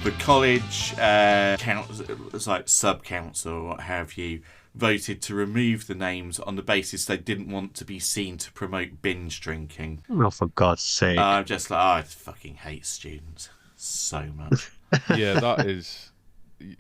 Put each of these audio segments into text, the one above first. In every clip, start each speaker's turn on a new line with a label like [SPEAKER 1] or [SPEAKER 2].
[SPEAKER 1] the college it's like sub-council or what have you, voted to remove the names on the basis they didn't want to be seen to promote binge drinking.
[SPEAKER 2] Oh, for God's sake.
[SPEAKER 1] I'm just like, I fucking hate students so much.
[SPEAKER 3] Yeah, that is...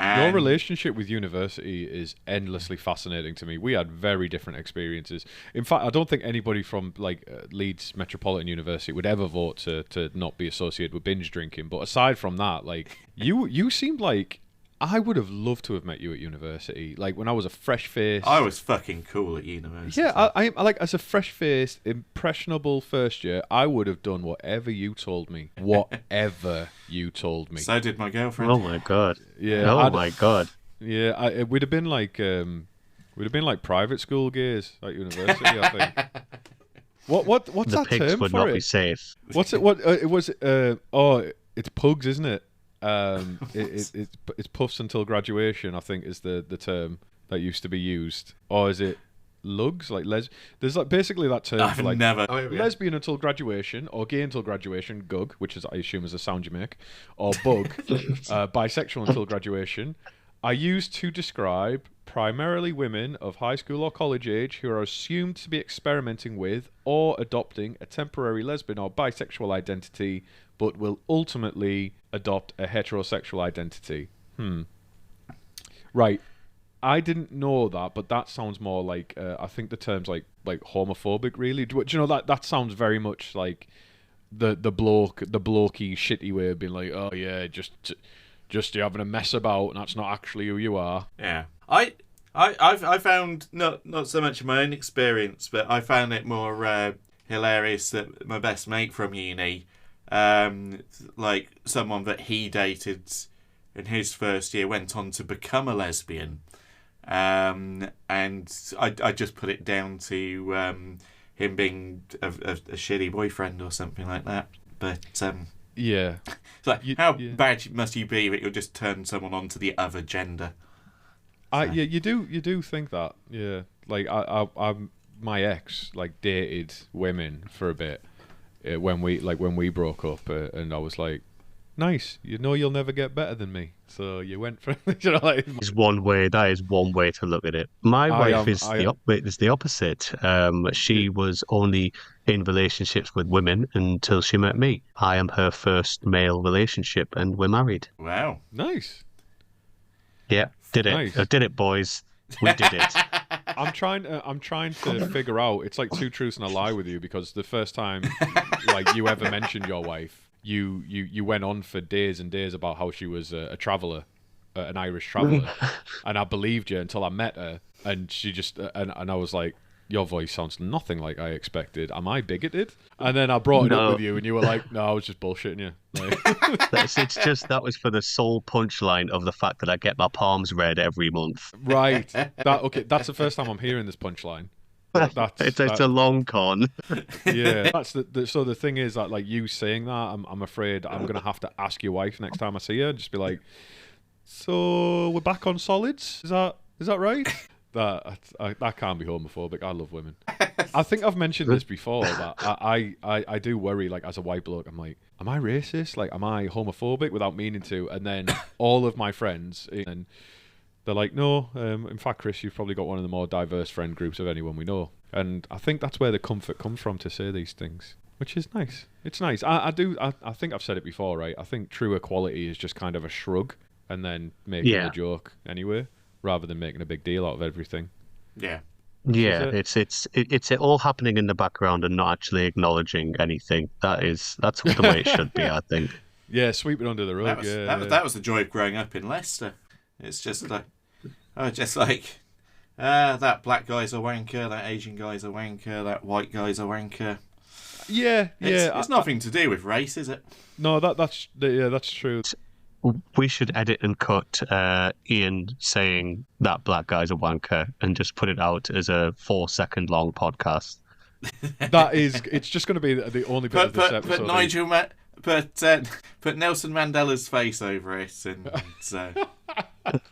[SPEAKER 3] Your relationship with university is endlessly fascinating to me. We had very different experiences. In fact, I don't think anybody from Leeds Metropolitan University would ever vote to not be associated with binge drinking. But aside from that, like you seemed like I would have loved to have met you at university. Like when I was a fresh-faced...
[SPEAKER 1] I was fucking cool at university.
[SPEAKER 3] Yeah, I like as a fresh-faced, impressionable first year, I would have done whatever you told me. Whatever you told me.
[SPEAKER 1] So did my girlfriend.
[SPEAKER 2] Oh my God.
[SPEAKER 3] Yeah.
[SPEAKER 2] Oh my God.
[SPEAKER 3] Yeah, we'd have been like private school gays at university, I think. What's
[SPEAKER 2] The
[SPEAKER 3] that
[SPEAKER 2] pigs
[SPEAKER 3] term
[SPEAKER 2] would
[SPEAKER 3] for
[SPEAKER 2] not
[SPEAKER 3] it?
[SPEAKER 2] be safe.
[SPEAKER 3] What's it? What it was? It's pugs, isn't it? It's puffs until graduation, I think, is the term that used to be used. Or is it lugs? Like there's like basically that term
[SPEAKER 1] I've
[SPEAKER 3] for like
[SPEAKER 1] never
[SPEAKER 3] lesbian until graduation, or gay until graduation, gug, which is I assume is a sound you make, or bug, bisexual until graduation. I used to describe primarily women of high school or college age who are assumed to be experimenting with or adopting a temporary lesbian or bisexual identity, but will ultimately adopt a heterosexual identity. Right. I didn't know that, but that sounds more like I think the term's like homophobic. Really, do you know that sounds very much like the blokey shitty way of being like, oh yeah, just you're having a mess about, and that's not actually who you are.
[SPEAKER 1] Yeah, I found not so much my own experience, but I found it more hilarious that my best mate from uni, like someone that he dated in his first year, went on to become a lesbian. And I just put it down to him being a shitty boyfriend or something like that. But
[SPEAKER 3] yeah,
[SPEAKER 1] it's like how bad must you be that you'll just turn someone on to the other gender? So.
[SPEAKER 3] Yeah, you do think that. Yeah, like I my ex like dated women for a bit when we broke up, and I was like, nice, you know you'll never get better than me. So you went for you know like
[SPEAKER 2] That is one way to look at it. My wife is the opposite. She was only in relationships with women until she met me. I am her first male relationship, and we're married.
[SPEAKER 1] Wow,
[SPEAKER 3] nice.
[SPEAKER 2] Yeah, did it.
[SPEAKER 3] Nice.
[SPEAKER 2] Did it, boys. We did it.
[SPEAKER 3] I'm trying to figure out. It's like two truths and a lie with you, because the first time like you ever mentioned your wife, you went on for days and days about how she was a traveller, an Irish traveller, and I believed you until I met her, and she just and I was like, your voice sounds nothing like I expected. Am I bigoted? And then I brought it up with you, and you were like, no, I was just bullshitting you. Like...
[SPEAKER 2] It's just that was for the sole punchline of the fact that I get my palms read every month.
[SPEAKER 3] Right. That's the first time I'm hearing this punchline.
[SPEAKER 2] It's a long con.
[SPEAKER 3] Yeah, that's so the thing is that like you saying that, I'm afraid I'm gonna have to ask your wife next time I see her. Just be like, so we're back on solids. Is that right? That can't be homophobic. I love women. I think I've mentioned this before, that I do worry, like as a white bloke, I'm like, am I racist? Like, am I homophobic without meaning to? And then all of my friends and they're like, no, in fact, Chris, you've probably got one of the more diverse friend groups of anyone we know. And I think that's where the comfort comes from to say these things, which is nice. It's nice. I think I've said it before, right? I think true equality is just kind of a shrug and then making a joke anyway, rather than making a big deal out of everything.
[SPEAKER 1] Yeah.
[SPEAKER 2] Yeah, it's all happening in the background and not actually acknowledging anything. That's the way it should be, I think.
[SPEAKER 3] Yeah, sweep it under the rug.
[SPEAKER 1] That was the joy of growing up in Leicester. It's just like, that black guy's a wanker, that Asian guy's a wanker, that white guy's a wanker.
[SPEAKER 3] Yeah.
[SPEAKER 1] It's nothing to do with race, is it?
[SPEAKER 3] No, that's true.
[SPEAKER 2] We should edit and cut Ian saying that black guy's a wanker and just put it out as a 4-second long podcast.
[SPEAKER 3] It's just going to be the only bit of this episode.
[SPEAKER 1] But Nigel, put Nelson Mandela's face over it, and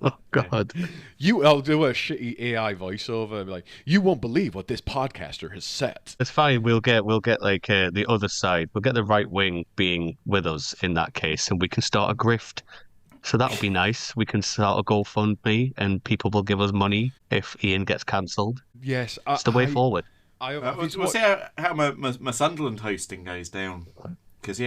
[SPEAKER 2] oh God,
[SPEAKER 3] I'll do a shitty AI voiceover and be like, you won't believe what this podcaster has said.
[SPEAKER 2] It's fine. We'll get like the other side. We'll get the right wing being with us in that case, and we can start a grift. So that'll be nice. We can start a GoFundMe and people will give us money if Ian gets cancelled.
[SPEAKER 3] Yes.
[SPEAKER 2] It's the way forward.
[SPEAKER 1] We'll see how my Sunderland hosting goes down. Because,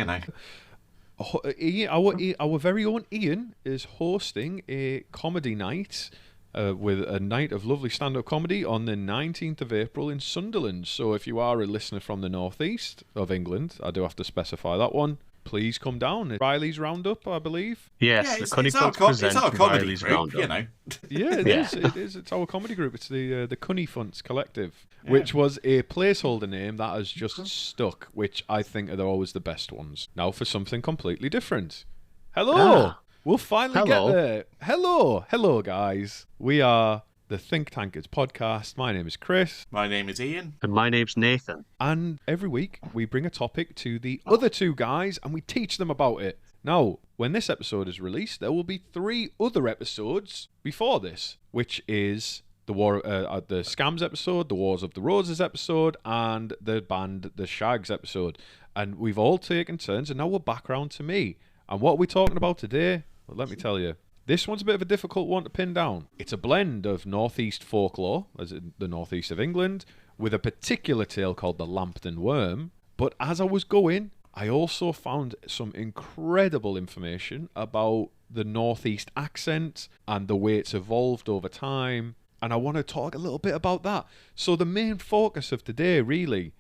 [SPEAKER 3] our very own Ian is hosting a comedy night with a night of lovely stand-up comedy on the 19th of April in Sunderland. So if you are a listener from the northeast of England, I do have to specify that one, please come down. It's Riley's Roundup, I believe.
[SPEAKER 2] Yes, the Cunnyfunts present Riley's Roundup.
[SPEAKER 3] Yeah, it is. It's our comedy group. It's the Cunnyfunts Collective, which was a placeholder name that has just stuck, which I think are always the best ones. Now for something completely different. Hello! We'll finally get there. Hello, guys. We are the Think Tankards podcast. My name is Chris.
[SPEAKER 1] My name is Ian.
[SPEAKER 2] And my name's Nathan.
[SPEAKER 3] And every week we bring a topic to the other two guys and we teach them about it. Now, when this episode is released, there will be 3 other episodes before this, which is the Scams episode, the Wars of the Roses episode, and the band The Shags episode. And we've all taken turns, and now we're back round to me. And what are we talking about today? Well, let me tell you. This one's a bit of a difficult one to pin down. It's a blend of northeast folklore, as in the northeast of England, with a particular tale called the Lambton Worm. But as I was going, I also found some incredible information about the northeast accent and the way it's evolved over time. And I want to talk a little bit about that. So the main focus of today really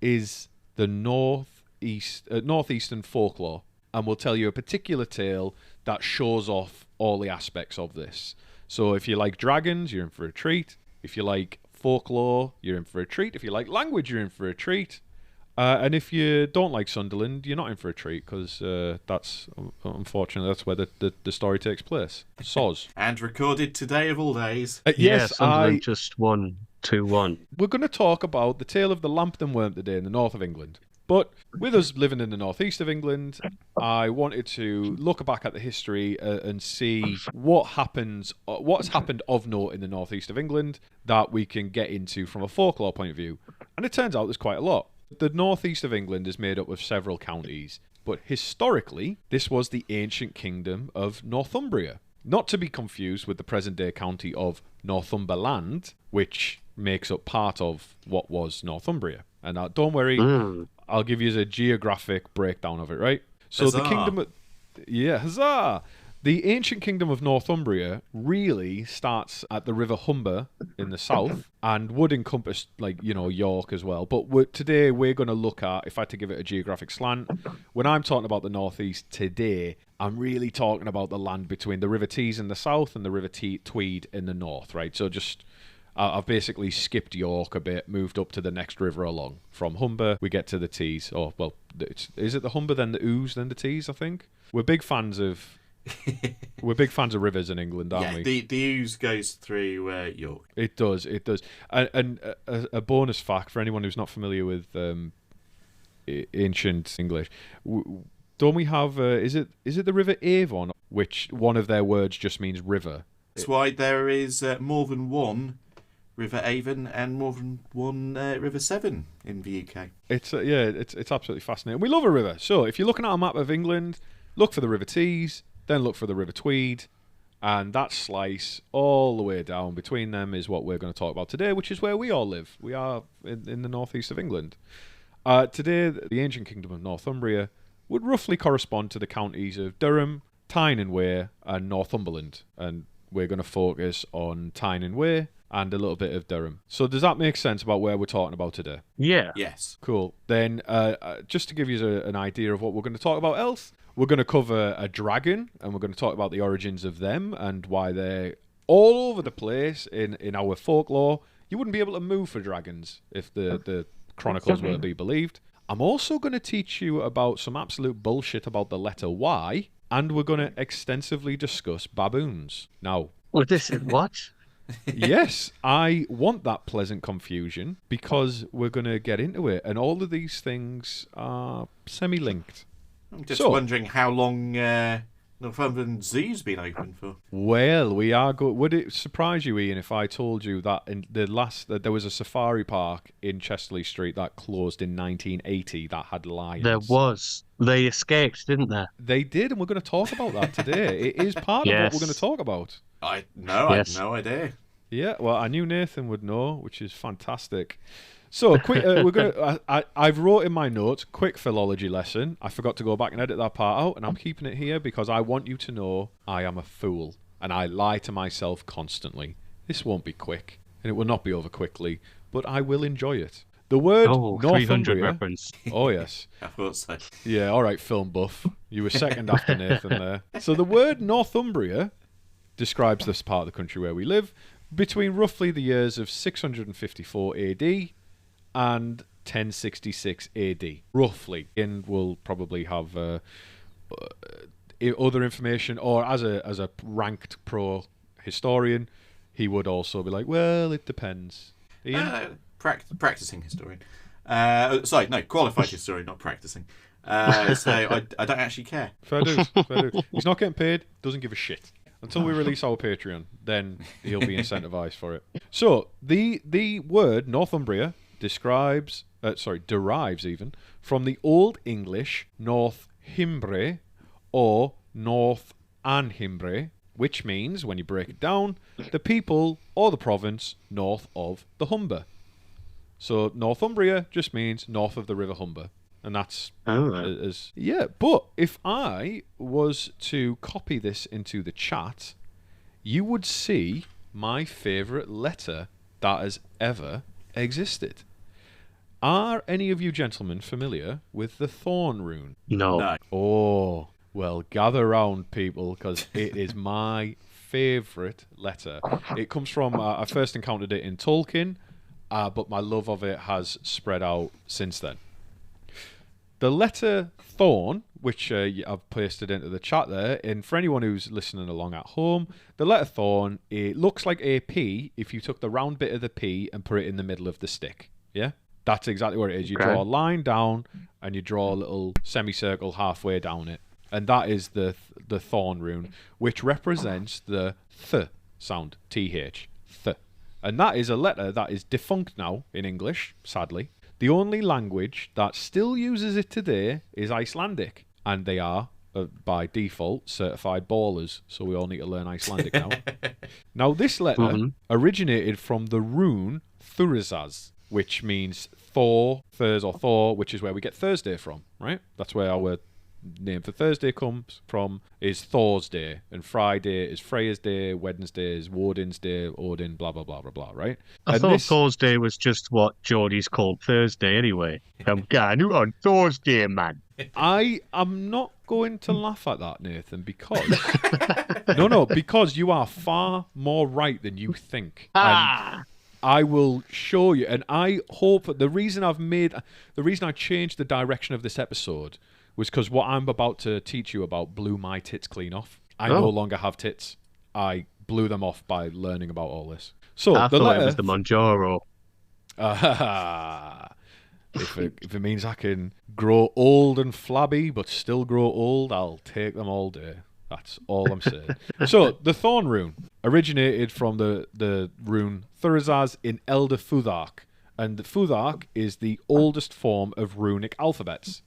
[SPEAKER 3] is the northeastern folklore. And we'll tell you a particular tale that shows off all the aspects of this. So if you like dragons, you're in for a treat. If you like folklore, you're in for a treat. If you like language, you're in for a treat. And if you don't like Sunderland, you're not in for a treat, because that's, unfortunately, that's where the story takes place. Soz.
[SPEAKER 1] And recorded today of all days.
[SPEAKER 2] Yes, Sunderland just won 2-1.
[SPEAKER 3] We're going to talk about the tale of the Lambton Worm today in the north of England. But with us living in the northeast of England, I wanted to look back at the history and see what's happened of note in the northeast of England that we can get into from a folklore point of view. And it turns out there's quite a lot. The northeast of England is made up of several counties, but historically, this was the ancient kingdom of Northumbria. Not to be confused with the present-day county of Northumberland, which makes up part of what was Northumbria. And don't worry, I'll give you a geographic breakdown of it, right? So
[SPEAKER 1] Huzzah.
[SPEAKER 3] The kingdom of... Yeah, huzzah! The ancient kingdom of Northumbria really starts at the River Humber in the south and would encompass, York as well. But today we're going to look at, if I had to give it a geographic slant, when I'm talking about the northeast today, I'm really talking about the land between the River Tees in the south and the River Tweed in the north, right? So just... I've basically skipped York a bit, moved up to the next river along. From Humber, we get to the Tees. Oh, well, is it the Humber, then the Ouse, then the Tees, I think? We're big fans of rivers in England, aren't we?
[SPEAKER 1] The Ouse goes through York.
[SPEAKER 3] It does. And a bonus fact for anyone who's not familiar with ancient English, don't we have, is it the River Avon, which one of their words just means river?
[SPEAKER 1] That's why there is more than one River Avon and more than one River Severn in the UK.
[SPEAKER 3] It's absolutely fascinating. We love a river. So if you're looking at a map of England, look for the River Tees, then look for the River Tweed, and that slice all the way down between them is what we're going to talk about today, which is where we all live. We are in the northeast of England. Today, the ancient kingdom of Northumbria would roughly correspond to the counties of Durham, Tyne and Wear, and Northumberland. And we're going to focus on Tyne and Wear and a little bit of Durham. So does that make sense about where we're talking about today?
[SPEAKER 2] Yeah.
[SPEAKER 1] Yes.
[SPEAKER 3] Cool. Then just to give you an idea of what we're going to talk about else, we're going to cover a dragon, and we're going to talk about the origins of them and why they're all over the place in our folklore. You wouldn't be able to move for dragons if the chronicles were to be believed. I'm also going to teach you about some absolute bullshit about the letter Y, and we're going to extensively discuss baboons. Now...
[SPEAKER 2] Well, this is what?
[SPEAKER 3] Yes, I want that pleasant confusion because we're going to get into it, and all of these things are semi-linked.
[SPEAKER 1] I'm just wondering how long Northumbrian Zoo's been open for?
[SPEAKER 3] Well, we are good. Would it surprise you, Ian, if I told you that that there was a safari park in Chesterley Street that closed in 1980 that had lions?
[SPEAKER 2] There was. They escaped, didn't they?
[SPEAKER 3] They did, and we're going to talk about that today. It is part of what we're going to talk about.
[SPEAKER 1] I had no idea.
[SPEAKER 3] Yeah, well, I knew Nathan would know, which is fantastic. So, quick, we're gonna. I've wrote in my notes, quick philology lesson. I forgot to go back and edit that part out, and I'm keeping it here because I want you to know I am a fool, and I lie to myself constantly. This won't be quick, and it will not be over quickly, but I will enjoy it. The word
[SPEAKER 2] 300 reference.
[SPEAKER 3] Oh, yes.
[SPEAKER 1] I thought so.
[SPEAKER 3] Yeah, all right, film buff. You were second after Nathan there. So the word Northumbria describes this part of the country where we live between roughly the years of 654 AD and 1066 AD, roughly. And we'll probably have other information, or as a ranked pro historian, he would also be like, well, it depends. Ian?
[SPEAKER 1] Practicing historian. Qualified historian, not practicing. So I don't actually care.
[SPEAKER 3] Fair dues. He's not getting paid, doesn't give a shit. Until we release our Patreon, then he'll be incentivized for it. So the word Northumbria derives even from the Old English Northumbre or North Anhimbre, which means, when you break it down, the people or the province north of the Humber. So Northumbria just means north of the River Humber. And that's but if I was to copy this into the chat, you would see my favourite letter that has ever existed. Are any of you gentlemen familiar with the thorn rune?
[SPEAKER 2] No.
[SPEAKER 3] Oh, well, gather round, people, because it is my favourite letter. It comes from, I first encountered it in Tolkien, but my love of it has spread out since then. The letter thorn, which I've pasted into the chat there, and for anyone who's listening along at home, the letter thorn, it looks like a P if you took the round bit of the P and put it in the middle of the stick. Yeah? That's exactly what it is. You draw a line down and you draw a little semicircle halfway down it. And that is the thorn rune, which represents the th sound, TH, th. And that is a letter that is defunct now in English, sadly. The only language that still uses it today is Icelandic. And they are, by default, certified ballers. So we all need to learn Icelandic now. Now, this letter originated from the rune Thurisaz, which means Thor, which is where we get Thursday from, right? That's where our name for Thursday comes from, is Thor's Day, and Friday is Freya's Day, Wednesday is Woden's Day, Odin, blah, blah, blah, blah, blah, right?
[SPEAKER 2] I thought Thor's Day was just what Geordie's called Thursday anyway. I'm going on Thor's Day, man.
[SPEAKER 3] I am not going to laugh at that, Nathan, because... because you are far more right than you think. And I will show you, and I hope that the reason I changed the direction of this episode was because what I'm about to teach you about blew my tits clean off. I no longer have tits. I blew them off by learning about all this. So
[SPEAKER 2] I thought it was the Monjaro.
[SPEAKER 3] If it means I can grow old and flabby but still grow old, I'll take them all day. That's all I'm saying. So, the thorn rune originated from the rune Thurisaz in Elder Futhark. And the Futhark is the oldest form of runic alphabets.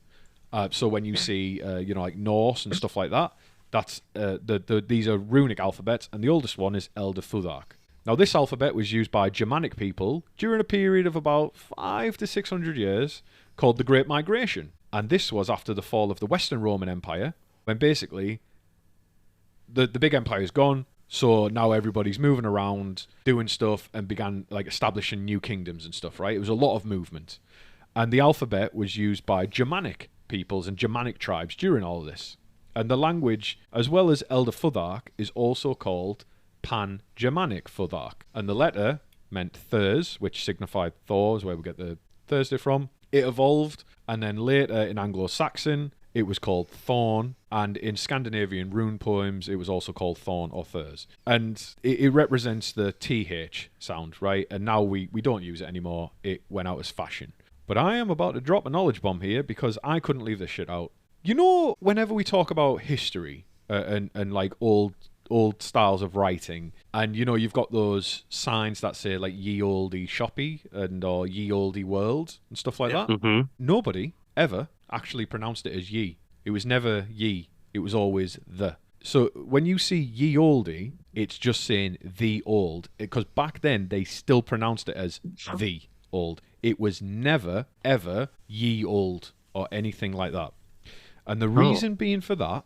[SPEAKER 3] So when you see, like Norse and stuff like that, that's these are runic alphabets, and the oldest one is Elder Futhark. Now, this alphabet was used by Germanic people during a period of about 500 to 600 years called the Great Migration. And this was after the fall of the Western Roman Empire, when basically the big empire is gone, so now everybody's moving around, doing stuff, and began establishing new kingdoms and stuff, right? It was a lot of movement. And the alphabet was used by Germanic peoples and Germanic tribes during all of this. And the language, as well as Elder Futhark, is also called Pan-Germanic Futhark. And the letter meant Thurs, which signified Thor, is where we get the Thursday from. It evolved, and then later in Anglo-Saxon, it was called Thorn, and in Scandinavian rune poems, it was also called Thorn or Thurs. And it represents the TH sound, right? And now we don't use it anymore. It went out as fashion. But I am about to drop a knowledge bomb here because I couldn't leave this shit out. You know, whenever we talk about history and like old styles of writing. And you've got those signs that say like ye olde shoppy or ye olde world and stuff like that.
[SPEAKER 2] Mm-hmm.
[SPEAKER 3] Nobody ever actually pronounced it as ye. It was never ye. It was always the. So when you see ye olde, it's just saying the old, because back then they still pronounced it as the old. It was never ever ye old or anything like that. And the reason being for that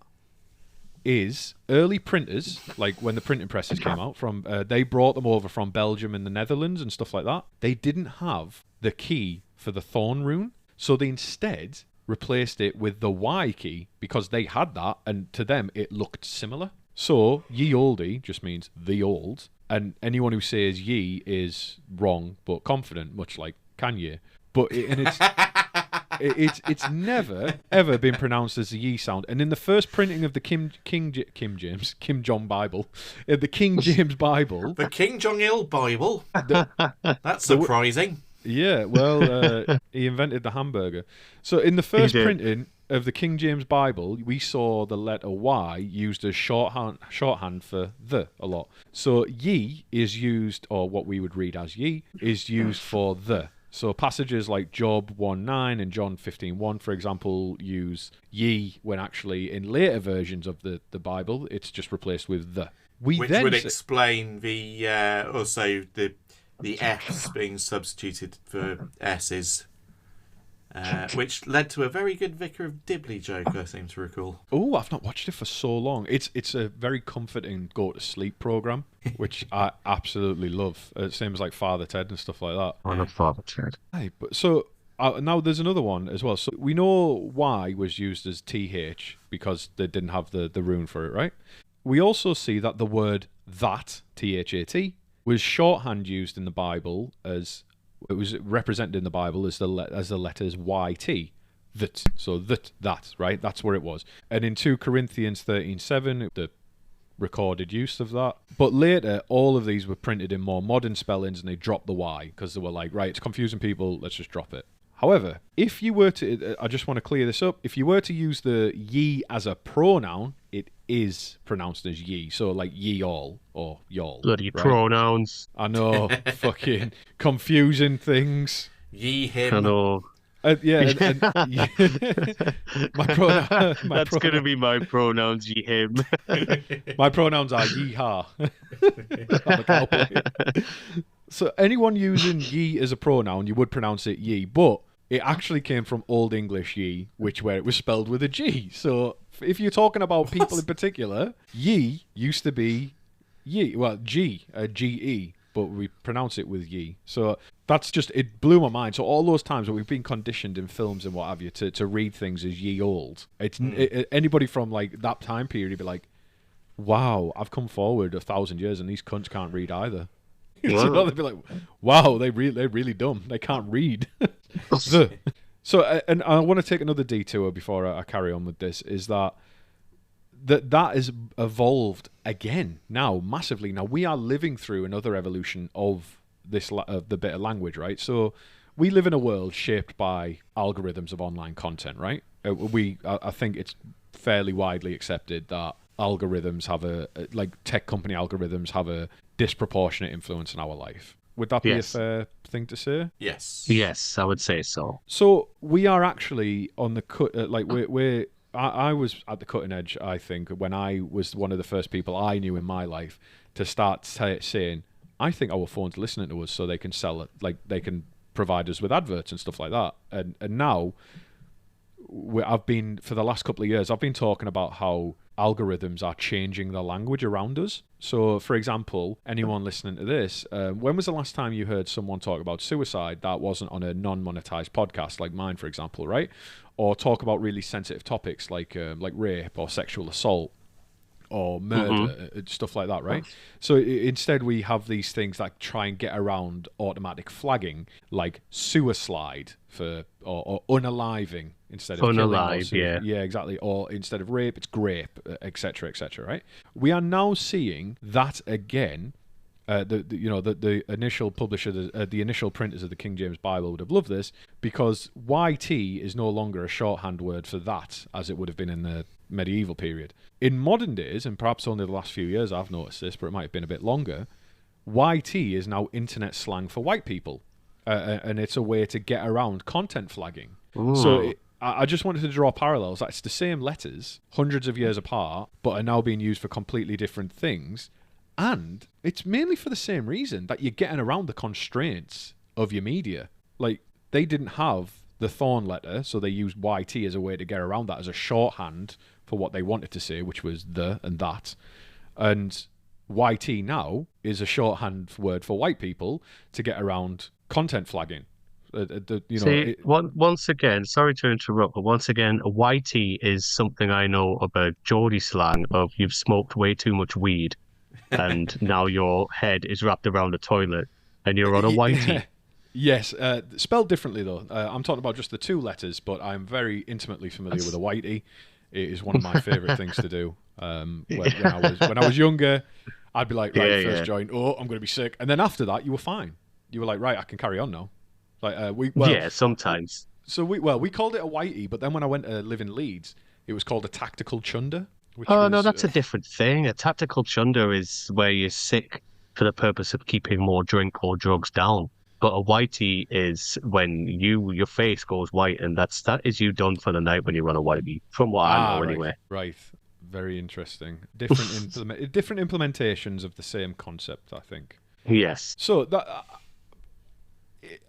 [SPEAKER 3] is early printers, like when the printing presses came out, they brought them over from Belgium and the Netherlands and stuff like that. They didn't have the key for the thorn rune, so they instead replaced it with the Y key because they had that, and to them it looked similar. So ye olde just means the old, and anyone who says ye is wrong but confident, much like Kanye. But it's never ever been pronounced as the ye sound. And in the first printing of the Kim Jong Bible, the King James Bible,
[SPEAKER 1] the King Jong Il Bible. That's surprising.
[SPEAKER 3] Yeah, well, he invented the hamburger. So in the first printing of the King James Bible, we saw the letter Y used as shorthand for the a lot. So ye is used, or what we would read as ye, is used for the. So passages like Job 1:9 and John 15:1, for example, use ye when actually in later versions of the Bible, it's just replaced with the.
[SPEAKER 1] Which would explain the also the F's being substituted for S's, which led to a very good Vicar of Dibley joke, I seem to recall.
[SPEAKER 3] Oh, I've not watched it for so long. It's a very comforting go-to-sleep program, which I absolutely love. Same as like Father Ted and stuff like that.
[SPEAKER 2] I love Father Ted.
[SPEAKER 3] Hey, but so now there's another one as well. So we know Y was used as TH because they didn't have the rune for it, right? We also see that the word that, THAT, was shorthand used in the Bible as it was represented in the Bible as the letters YT, that. So that, right? That's where it was. And in 2 Corinthians 13:7, the recorded use of that. But later, all of these were printed in more modern spellings, and they dropped the Y because they were like, right, it's confusing people. Let's just drop it. However, if you were to, I just want to clear this up. If you were to use the ye as a pronoun, it is pronounced as ye. So like ye all or y'all.
[SPEAKER 2] Bloody
[SPEAKER 3] right?
[SPEAKER 2] Pronouns.
[SPEAKER 3] I know, fucking confusing things.
[SPEAKER 1] Ye, him.
[SPEAKER 2] I know.
[SPEAKER 3] Yeah.
[SPEAKER 2] That's going to be my pronouns, ye, him.
[SPEAKER 3] My pronouns are yeehaw. I'm a cowboy. So anyone using ye as a pronoun, you would pronounce it ye, but it actually came from Old English ye, where it was spelled with a G. So if you're talking about people in particular, ye used to be ye, well, G-E, but we pronounce it with ye. So that's just, it blew my mind. So all those times that we've been conditioned in films and what have you to read things as ye old, anybody from like that time period would be like, wow, I've come forward 1,000 years and these cunts can't read either. So they'd be like, wow, they're really dumb. They can't read. So, and I want to take another detour before I carry on with this, is that has evolved again now, massively. Now, we are living through another evolution of the bit of language, right? So we live in a world shaped by algorithms of online content, right? I think it's fairly widely accepted that algorithms have tech company algorithms have a disproportionate influence in our life. Would that be a fair thing to say?
[SPEAKER 1] Yes.
[SPEAKER 2] Yes, I would say so.
[SPEAKER 3] So we are actually on the cut. I was at the cutting edge, I think, when I was one of the first people I knew in my life to start saying, I think our phone's listening to us so they can sell it, like they can provide us with adverts and stuff like that. And now, I've been, for the last couple of years, I've been talking about how algorithms are changing the language around us. So, for example, anyone listening to this, when was the last time you heard someone talk about suicide that wasn't on a non-monetized podcast like mine, for example, right? Or talk about really sensitive topics like rape or sexual assault or murder, stuff like that, right? So instead we have these things that try and get around automatic flagging, like suicide or unaliving instead of
[SPEAKER 2] unalive,
[SPEAKER 3] killing. Yeah, exactly. Or instead of rape, it's grape, etc., right? We are now seeing that again The initial publisher, the initial printers of the King James Bible would have loved this, because YT is no longer a shorthand word for that, as it would have been in the medieval period. In modern days, and perhaps only the last few years I've noticed this, but it might have been a bit longer, YT is now internet slang for white people, and it's a way to get around content flagging. Ooh. So I just wanted to draw parallels. It's the same letters, hundreds of years apart, but are now being used for completely different things. And it's mainly for the same reason, that you're getting around the constraints of your media. Like, they didn't have the thorn letter, so they used YT as a way to get around that, as a shorthand for what they wanted to say, which was the and that. And YT now is a shorthand word for white people to get around content flagging.
[SPEAKER 2] Once again, sorry to interrupt, but once again, a YT is something I know about Geordie slang of you've smoked way too much weed. And now your head is wrapped around a toilet and you're on a whitey.
[SPEAKER 3] Yes, spelled differently though. I'm talking about just the two letters, but I'm very intimately familiar with a whitey. It is one of my favourite things to do. When I was younger, I'd be like, first joint, I'm going to be sick. And then after that, you were fine. You were like, right, I can carry on now. Like
[SPEAKER 2] sometimes.
[SPEAKER 3] So we called it a whitey, but then when I went to live in Leeds, it was called a tactical chunder.
[SPEAKER 2] No, that's a different thing. A tactical chunder is where you're sick for the purpose of keeping more drink or drugs down. But a whitey is when your face goes white, and that is you done for the night when you run a whitey, from what I know anyway. Right.
[SPEAKER 3] Very interesting. Different implementations of the same concept, I think.
[SPEAKER 2] Yes.
[SPEAKER 3] So that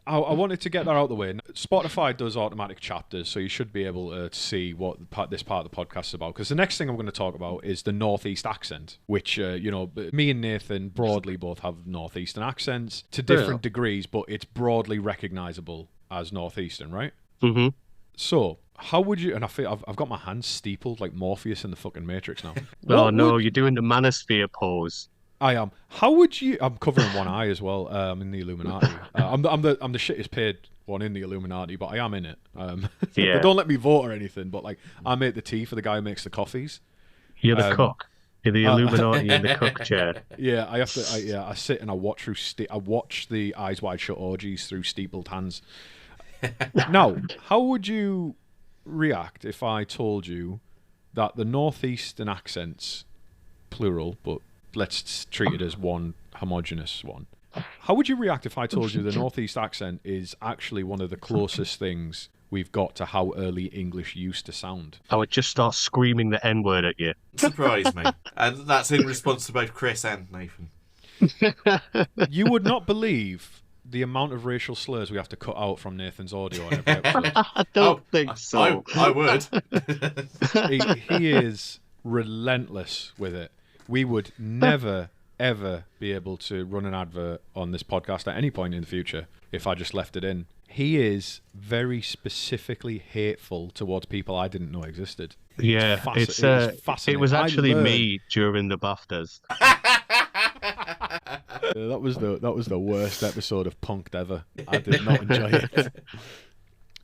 [SPEAKER 3] I wanted to get that out of the way. Spotify does automatic chapters, so you should be able to see what this part of the podcast is about. Because the next thing I'm going to talk about is the Northeast accent, which, me and Nathan broadly both have Northeastern accents to different degrees, but it's broadly recognisable as Northeastern, right?
[SPEAKER 2] Mm-hmm.
[SPEAKER 3] So, how would you... And I feel I've got my hands steepled like Morpheus in the fucking Matrix now.
[SPEAKER 2] You're doing the manosphere pose.
[SPEAKER 3] I am. How would you... I'm covering one eye as well. I'm in the Illuminati. I'm the shittest paid one in the Illuminati, but I am in it. They don't let me vote or anything, but like I make the tea for the guy who makes the coffees.
[SPEAKER 2] You're the cook. You're the Illuminati in the cook chair.
[SPEAKER 3] Yeah, I have to. I sit and I watch through. I watch the Eyes Wide Shut orgies through steepled hands. Now, how would you react if I told you that the Northeastern accents, plural, but let's treat it as one homogenous one. How would you react if I told you the Northeast accent is actually one of the closest things we've got to how early English used to sound?
[SPEAKER 2] I would just start screaming the N-word at you.
[SPEAKER 1] Surprise me. And that's in response to both Chris and Nathan.
[SPEAKER 3] You would not believe the amount of racial slurs we have to cut out from Nathan's audio on every episode.
[SPEAKER 2] I don't think so.
[SPEAKER 1] I would.
[SPEAKER 3] He is relentless with it. We would never, ever be able to run an advert on this podcast at any point in the future if I just left it in. He is very specifically hateful towards people I didn't know existed.
[SPEAKER 2] Yeah, it was actually me during the BAFTAs.
[SPEAKER 3] That was the worst episode of Punked ever. I did not enjoy it.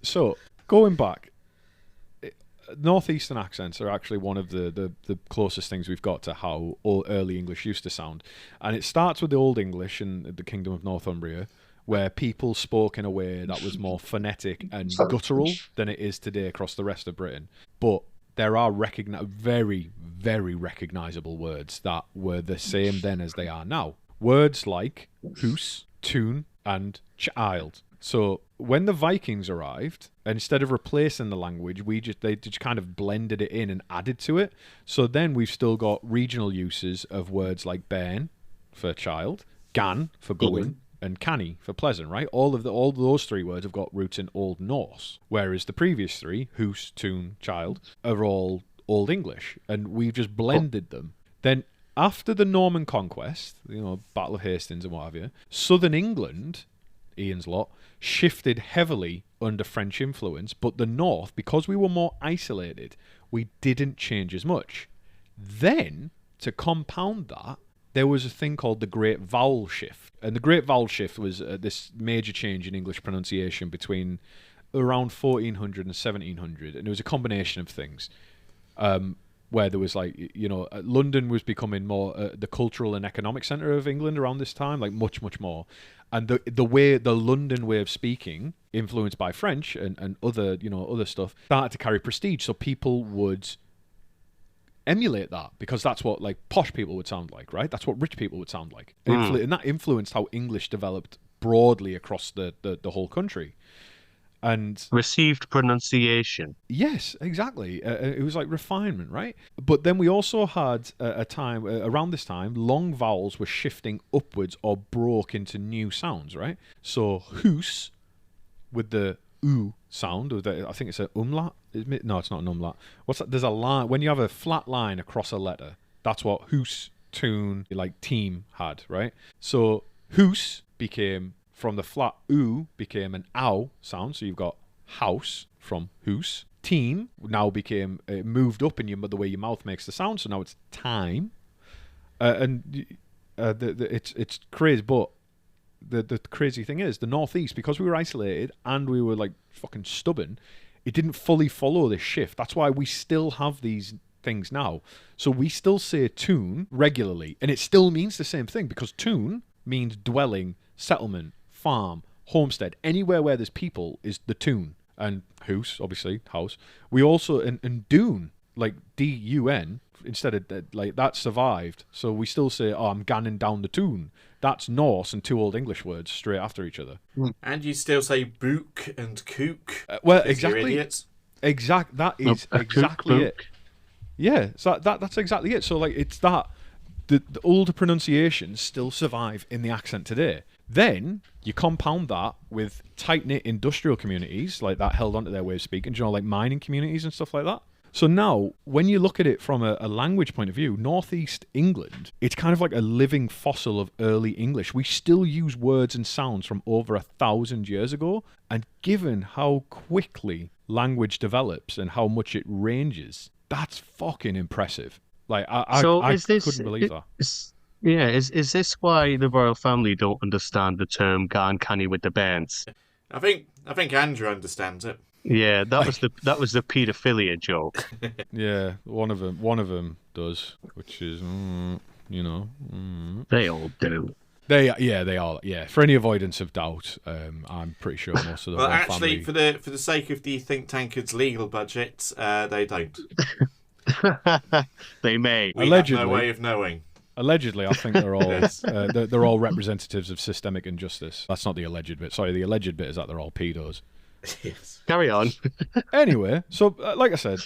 [SPEAKER 3] So, going back, Northeastern accents are actually one of the closest things we've got to how early English used to sound. And it starts with the Old English in the Kingdom of Northumbria, where people spoke in a way that was more phonetic and guttural than it is today across the rest of Britain. But there are very, very recognisable words that were the same then as they are now. Words like hoose, tune, and child. So when the Vikings arrived, instead of replacing the language, they just kind of blended it in and added to it. So then we've still got regional uses of words like bairn for child, gan for going, and canny for pleasant, right? All those three words have got roots in Old Norse, whereas the previous three, hoose, tune, child, are all Old English, and we've just blended them. Then after the Norman conquest, Battle of Hastings and what have you, southern England, Ian's lot, shifted heavily under French influence, but the north, because we were more isolated, we didn't change as much. Then, to compound that, there was a thing called the Great Vowel Shift. And the Great Vowel Shift was this major change in English pronunciation between around 1400 and 1700, and it was a combination of things. where there was like, London was becoming more the cultural and economic centre of England around this time, like much, much more. And the London way of speaking, influenced by French and other, other stuff, started to carry prestige. So people would emulate that because that's what like posh people would sound like, right? That's what rich people would sound like. And that influenced how English developed broadly across the whole country. And
[SPEAKER 2] received pronunciation.
[SPEAKER 3] Yes, exactly. It was like refinement, right? But then we also had a time, around this time, long vowels were shifting upwards or broke into new sounds, right? So, hoose, with the oo sound, I think it's an umlaut. No, it's not an umlaut. What's that? There's a line. When you have a flat line across a letter, that's what hoose, tune, like team had, right? So, hoose became... From the flat oo became an ow sound, so you've got house from hoose. Team now became moved up in the way your mouth makes the sound, so now it's time. It's crazy, but the crazy thing is the Northeast, because we were isolated and we were like fucking stubborn, it didn't fully follow this shift. That's why we still have these things now. So we still say tune regularly, and it still means the same thing because tune means dwelling, settlement, farm, homestead, anywhere where there's people is the tune. And house, obviously, house. We also, and dune, like D-U-N, instead of, like, that survived. So we still say, I'm ganning down the tune. That's Norse and two Old English words straight after each other.
[SPEAKER 1] And you still say book and kook.
[SPEAKER 3] Well, exactly.
[SPEAKER 1] You're idiots.
[SPEAKER 3] That is exactly it. Yeah, so that's exactly it. So, like, it's that, the older pronunciations still survive in the accent today. Then you compound that with tight-knit industrial communities like that held onto their way of speaking, like mining communities and stuff like that. So now, when you look at it from a language point of view, Northeast England, it's kind of like a living fossil of early English. We still use words and sounds from over 1,000 years ago, and given how quickly language develops and how much it ranges, that's fucking impressive. Like, I couldn't believe that.
[SPEAKER 2] Yeah, is this why the royal family don't understand the term "gone canny with the bands"?
[SPEAKER 1] I think Andrew understands it.
[SPEAKER 2] Yeah, that was the paedophilia joke.
[SPEAKER 3] Yeah, one of them does, which is
[SPEAKER 2] They all do.
[SPEAKER 3] They are. Yeah, for any avoidance of doubt, I'm pretty sure most of the
[SPEAKER 1] well,
[SPEAKER 3] royal
[SPEAKER 1] actually,
[SPEAKER 3] family...
[SPEAKER 1] for the sake of the Think Tankards legal budget, they don't.
[SPEAKER 2] They may.
[SPEAKER 1] We have no way of knowing.
[SPEAKER 3] Allegedly, I think they're all they're all representatives of systemic injustice. That's not the alleged bit. Sorry, the alleged bit is that they're all pedos.
[SPEAKER 1] Yes.
[SPEAKER 2] Carry on.
[SPEAKER 3] Anyway, so like I said,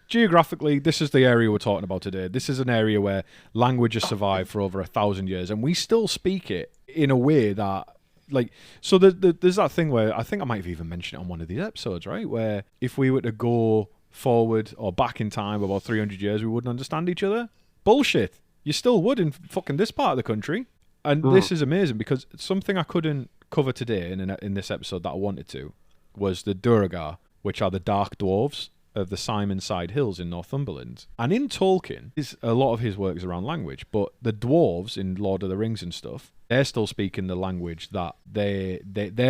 [SPEAKER 3] geographically, this is the area we're talking about today. This is an area where language has survived for over 1,000 years, and we still speak it in a way that, like, so there's that thing where I think I might have even mentioned it on one of these episodes, right? Where if we were to go forward or back in time about 300 years, we wouldn't understand each other. Bullshit. You still would in fucking this part of the country. And this is amazing because something I couldn't cover today in this episode that I wanted to was the Durham, which are the dark dwarves of the Simonside Hills in Northumberland. And in Tolkien, a lot of his work is around language, but the dwarves in Lord of the Rings and stuff, they're still speaking the language that their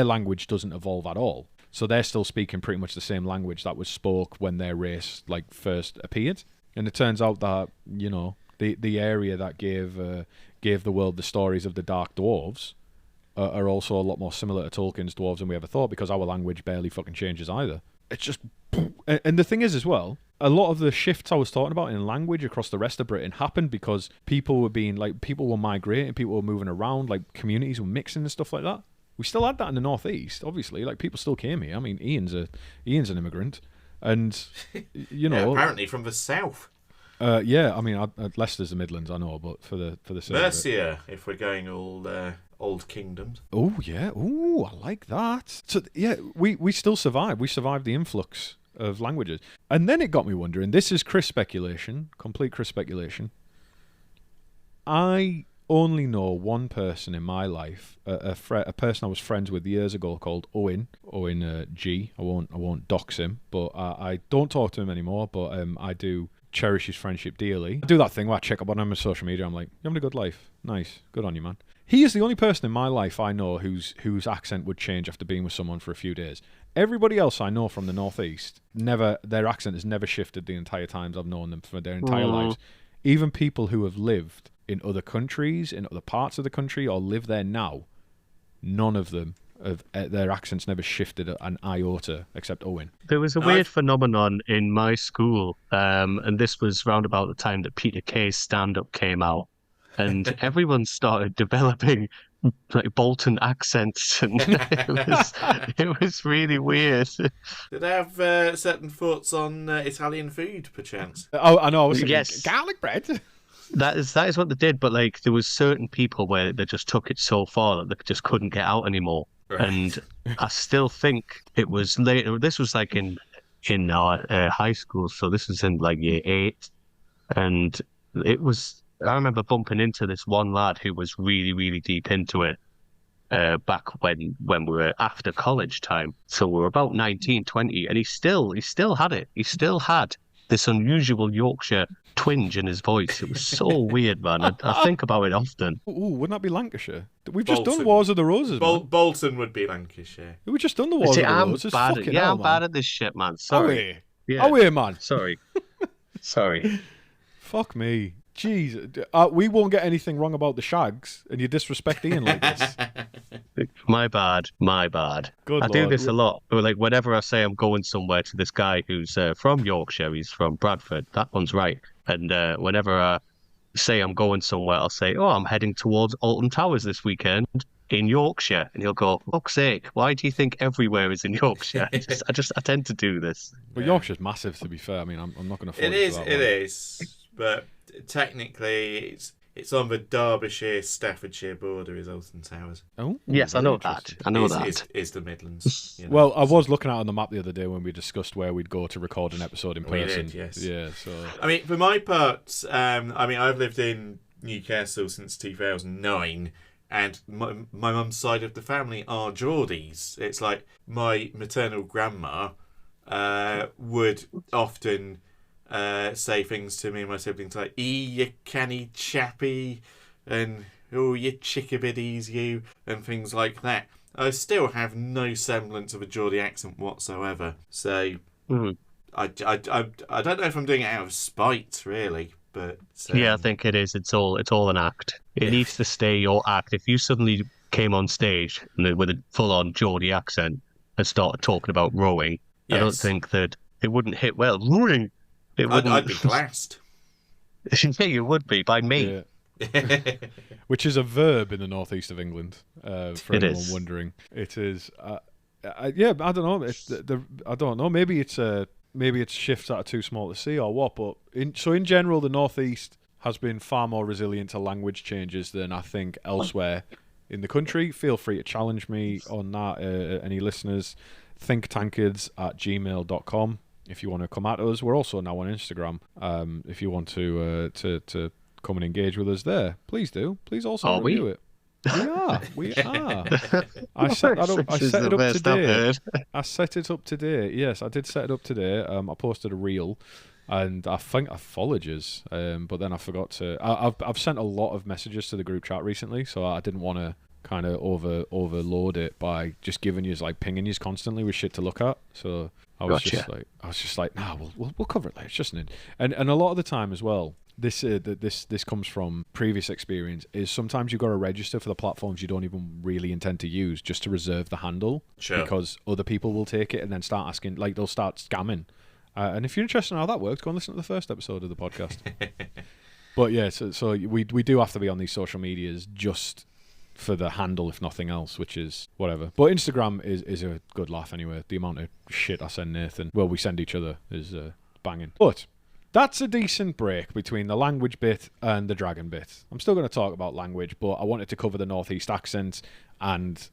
[SPEAKER 3] language doesn't evolve at all. So they're still speaking pretty much the same language that was spoke when their race like first appeared. And it turns out that, you know, the area that gave the world the stories of the dark dwarves are also a lot more similar to Tolkien's dwarves than we ever thought, because our language barely fucking changes either. It's just... And the thing is as well, a lot of the shifts I was talking about in language across the rest of Britain happened because people were migrating, people were moving around, like communities were mixing and stuff like that. We still had that in the Northeast, obviously. Like, people still came here. I mean, Ian's an immigrant, and you know,
[SPEAKER 1] yeah, apparently from the south.
[SPEAKER 3] Yeah, I mean, Leicester's the Midlands, I know, but for the sake
[SPEAKER 1] Mercia, if we're going all old kingdoms.
[SPEAKER 3] Oh yeah, I like that. So yeah, we still survive. We survived the influx of languages, and then it got me wondering. This is Chris speculation, complete Chris speculation. I only know one person in my life, a person I was friends with years ago called Owen G. I won't dox him, but I don't talk to him anymore. But I do cherish his friendship dearly. I do that thing where I check up on him on social media. I'm like, you having a good life? Nice. Good on you, man. He is the only person in my life I know whose accent would change after being with someone for a few days. Everybody else I know from the Northeast, their accent has never shifted the entire times I've known them for their entire lives. Even people who have lived in other countries, in other parts of the country, or live there now, none of them their accents never shifted an iota, except Owen.
[SPEAKER 2] There was a weird phenomenon in my school, and this was round about the time that Peter Kay's stand-up came out, and everyone started developing like Bolton accents, and it was really weird.
[SPEAKER 1] Did they have certain thoughts on Italian food, perchance?
[SPEAKER 3] Oh, I know. I was thinking,
[SPEAKER 2] yes,
[SPEAKER 3] garlic bread.
[SPEAKER 2] That is what they did, but like there was certain people where they just took it so far that they just couldn't get out anymore. Right. And I still think it was later. This was like in our high school, so this was in like year 8, and it was. I remember bumping into this one lad who was really, really deep into it back when we were after college time. So we were about 19, 20, and he still had it. He still had this unusual Yorkshire twinge in his voice. It was so weird, man. I think about it often.
[SPEAKER 3] Ooh, wouldn't that be Lancashire? We've just done Wars of the Roses.
[SPEAKER 1] Bolton would be Lancashire.
[SPEAKER 3] We've just done the Wars of the Roses.
[SPEAKER 2] I'm bad at this shit, man. Sorry.
[SPEAKER 3] Oh, yeah, man.
[SPEAKER 2] Sorry.
[SPEAKER 3] Fuck me. Jeez, we won't get anything wrong about the Shags, and you disrespect Ian like this.
[SPEAKER 2] My bad.
[SPEAKER 3] Good
[SPEAKER 2] I
[SPEAKER 3] Lord.
[SPEAKER 2] do this a lot. Like whenever I say I'm going somewhere to this guy who's from Yorkshire, he's from Bradford. That one's right. And whenever I say I'm going somewhere, I'll say, "Oh, I'm heading towards Alton Towers this weekend in Yorkshire," and he'll go, "Fuck's sake, why do you think everywhere is in Yorkshire?" I tend to do this.
[SPEAKER 3] But Yorkshire's massive, to be fair. I mean, I'm not going to.
[SPEAKER 1] It is, but technically it's on the Derbyshire-Staffordshire border, is Alton Towers.
[SPEAKER 3] Oh,
[SPEAKER 2] yes, I know that.
[SPEAKER 1] Is the Midlands. You know,
[SPEAKER 3] well, I was looking at it on the map the other day when we discussed where we'd go to record an episode in person.
[SPEAKER 1] We did, yes.
[SPEAKER 3] Yeah, so
[SPEAKER 1] I mean, for my part, I've lived in Newcastle since 2009. And my mum's side of the family are Geordies. It's like my maternal grandma would often say things to me and my siblings like, you canny chappy, and oh, you chickabiddies, you, and things like that. I still have no semblance of a Geordie accent whatsoever. So I don't know if I'm doing it out of spite, really. But
[SPEAKER 2] yeah, I think it is. It's all an act. It needs to stay your act. If you suddenly came on stage with a full-on Geordie accent and started talking about rowing, yes, I don't think that it wouldn't hit well. Rowing.
[SPEAKER 1] I'd be glassed.
[SPEAKER 2] Yeah, you would be, by me.
[SPEAKER 3] Yeah. Which is a verb in the northeast of England, for anyone wondering. It is. Yeah, I don't know. I don't know. Maybe it's shifts that are too small to see or what. But in general, the northeast has been far more resilient to language changes than I think elsewhere in the country. Feel free to challenge me on that. Any listeners, thinktankards@gmail.com. If you want to come at us, we're also now on Instagram. If you want to come and engage with us there, please do. Please also review it. We are. I set it up today. Yes, I did set it up today. I posted a reel, and I think I followed yous, but then I forgot to. I've sent a lot of messages to the group chat recently, so I didn't want to kind of overload it by just giving yous like pinging yous constantly with shit to look at. So I was just like, nah, we'll cover it later. It's just and a lot of the time as well. This comes from previous experience. Is sometimes you've got to register for the platforms you don't even really intend to use just to reserve the handle, because other people will take it and then start asking, like they'll start scamming. And if you're interested in how that works, go and listen to the first episode of the podcast. But yeah, so we do have to be on these social medias just for the handle, if nothing else, which is whatever. But Instagram is a good laugh anyway. The amount of shit I send Nathan, we send each other, is banging. But that's a decent break between the language bit and the dragon bit. I'm still going to talk about language, but I wanted to cover the northeast accent and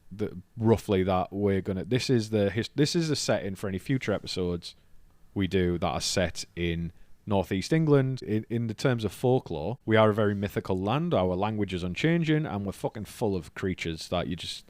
[SPEAKER 3] roughly that we're going to. This is the setting for any future episodes we do that are set in northeast England. In the terms of folklore, we are a very mythical land. Our language is unchanging, and we're fucking full of creatures that you just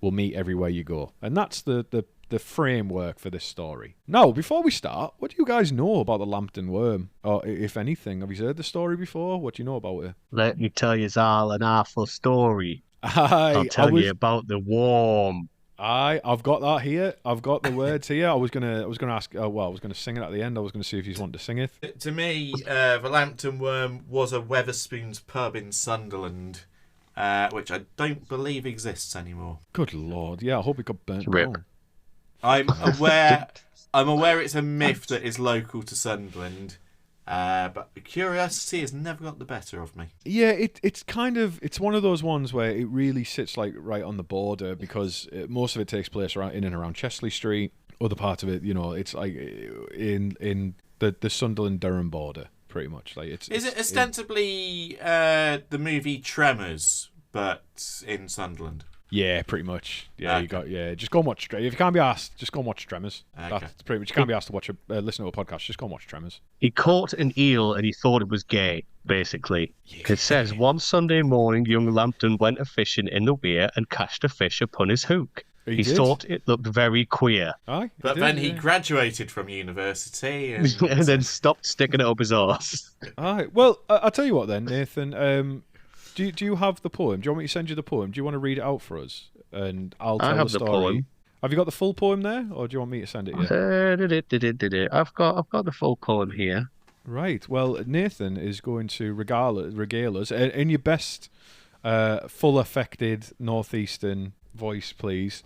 [SPEAKER 3] will meet everywhere you go. And that's the framework for this story. Now, before we start, what do you guys know about the Lambton Worm? Or, if anything, have you heard the story before? What do you know about it?
[SPEAKER 2] Let me tell you all an awful story.
[SPEAKER 3] Aye,
[SPEAKER 2] I'll tell you about the worm.
[SPEAKER 3] Aye, I've got that here. I've got the words here. I was gonna ask. I was gonna sing it at the end. I was gonna see if you want to sing it.
[SPEAKER 1] To me, the Lambton Worm was a Wetherspoons pub in Sunderland, which I don't believe exists anymore.
[SPEAKER 3] Good Lord, yeah. I hope it got burnt
[SPEAKER 2] Rip.
[SPEAKER 3] down.
[SPEAKER 1] I'm aware it's a myth that is local to Sunderland, but curiosity has never got the better of me.
[SPEAKER 3] Yeah, it's one of those ones where it really sits like right on the border because most of it takes place in and around Chesley Street. Other part of it, it's like in the Sunderland Durham border, pretty much. Like
[SPEAKER 1] is it ostensibly the movie Tremors, but in Sunderland?
[SPEAKER 3] Yeah, pretty much. Yeah,
[SPEAKER 1] Okay.
[SPEAKER 3] Just go and watch. If you can't be asked, just go and watch Tremors.
[SPEAKER 1] Okay.
[SPEAKER 3] That's pretty much. You can't be asked to listen to a podcast. Just go and watch Tremors.
[SPEAKER 2] He caught an eel and he thought it was gay, basically.
[SPEAKER 3] Yeah.
[SPEAKER 2] It says, one Sunday morning, young Lambton went a-fishing in the weir and cast a fish upon his hook. He thought it looked very queer.
[SPEAKER 3] Aye,
[SPEAKER 1] But then he graduated from university and
[SPEAKER 2] then stopped sticking it up his arse.
[SPEAKER 3] Aye. Well, I'll tell you what then, Nathan. Do you have the poem? Do you want me to send you the poem? Do you want to read it out for us? And I'll tell
[SPEAKER 2] have
[SPEAKER 3] the story.
[SPEAKER 2] poem.
[SPEAKER 3] Have you got the full poem there, or do you want me to send it you?
[SPEAKER 2] I've got the full poem here.
[SPEAKER 3] Right. Well, Nathan is going to regale us in your best, full affected northeastern voice, please.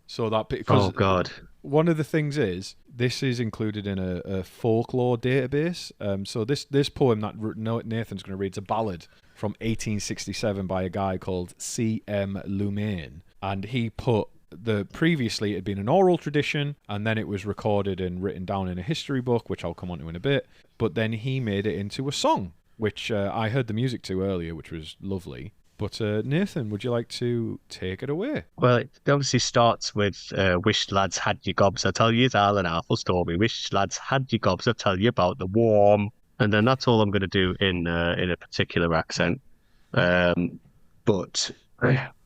[SPEAKER 3] So that because
[SPEAKER 2] Oh God.
[SPEAKER 3] one of the things is this is included in a folklore database. So this poem that Nathan's going to read is a ballad from 1867 by a guy called C.M. Lumain, and he put previously it had been an oral tradition, and then it was recorded and written down in a history book, which I'll come on to in a bit. But then he made it into a song, which I heard the music to earlier, which was lovely. But Nathan, would you like to take it away?
[SPEAKER 2] Well, it obviously starts with wish lads had your gobs, I'll tell you it's all an awful story. Wish lads had your gobs, I'll tell you about the worm. And then that's all I'm going to do in a particular accent. But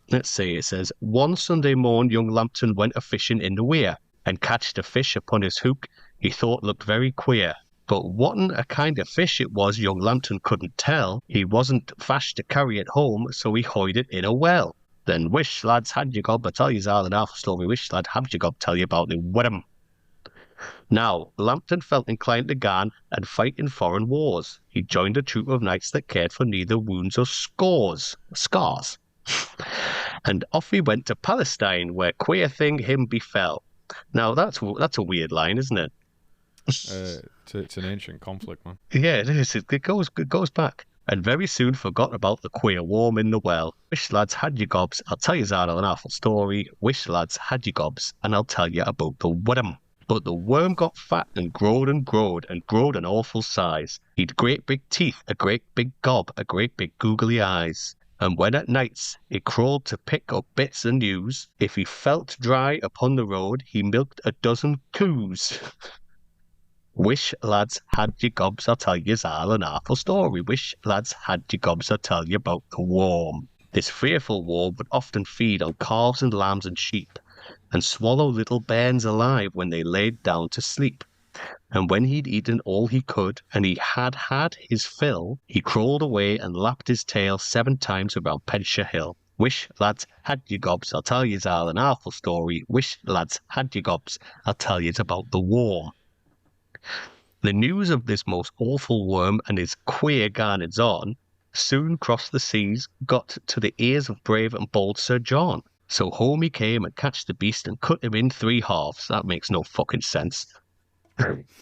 [SPEAKER 2] let's see, it says, one Sunday morn young Lambton went a-fishing in the weir, and catched a fish upon his hook he thought looked very queer. But whatten a kind of fish it was young Lambton couldn't tell. He wasn't fashed to carry it home, so he hoyed it in a well. Then wish lads had your gob, I tell you all an awful story. Wish lad had your gob, tell you about the worm. Now, Lambton felt inclined to gan and fight in foreign wars. He joined a troop of knights that cared for neither wounds or scars. And off he went to Palestine, where queer thing him befell. Now, that's a weird line, isn't it?
[SPEAKER 3] It's an ancient conflict, man.
[SPEAKER 2] Yeah, it is. It goes back. And very soon forgot about the queer worm in the well. Wish lads had your gobs, I'll tell you an awful story. Wish lads had your gobs, and I'll tell you about the worm. But the worm got fat and growed and growed and growed an awful size. He'd great big teeth, a great big gob, a great big googly eyes. And when at nights he crawled to pick up bits and news, if he felt dry upon the road, he milked a dozen coos. Wish lads had your gobs, I'll tell you all an awful story. Wish lads had your gobs, I'll tell you about the worm. This fearful worm would often feed on calves and lambs and sheep, and swallow little bairns alive when they laid down to sleep. And when he'd eaten all he could, and he had his fill, he crawled away and lapped his tail 7 times around Penshire Hill. Wish lads had your gobs, I'll tell you all an awful story. Wish lads had your gobs, I'll tell you about the worm. The news of this most awful worm and his queer garnets on soon crossed the seas, got to the ears of brave and bold Sir John. So home he came and catched the beast and cut him in 3 halves. That makes no fucking sense.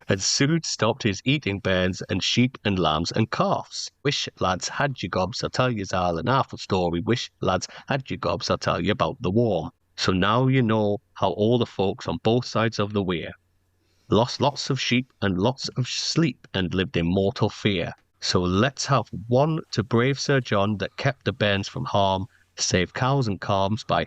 [SPEAKER 2] And soon stopped his eating bairns and sheep and lambs and calves. Wish lads had your gobs, I'll tell you all an awful story. Wish lads had your gobs, I'll tell you about the worm. So now you know how all the folks on both sides of the weir lost lots of sheep and lots of sleep and lived in mortal fear. So let's have one to brave Sir John that kept the bairns from harm, save cows and calves by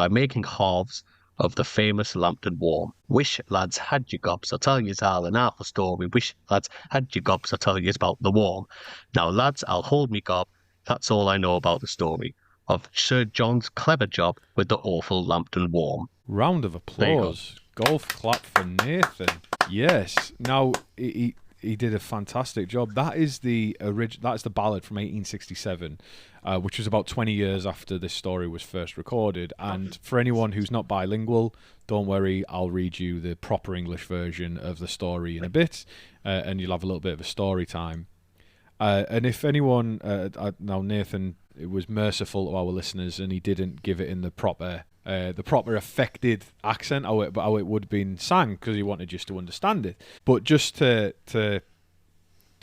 [SPEAKER 2] making halves of the famous Lambton Worm. Wish lads had your gobs, I'll tell you all an awful story. Wish lads had your gobs, I'll tell you about the worm. Now lads, I'll hold me gob, that's all I know about the story. of Sir John's clever job with the awful Lambton Worm.
[SPEAKER 3] Round of applause. Golf clap for Nathan. Yes. Now, he did a fantastic job. That is the that's the ballad from 1867, which was about 20 years after this story was first recorded. And for anyone who's not bilingual, don't worry, I'll read you the proper English version of the story in a bit, and you'll have a little bit of a story time. And if anyone, now Nathan was merciful to our listeners, and he didn't give it in the proper affected accent, how it would have been sang, because he wanted just to understand it. But just to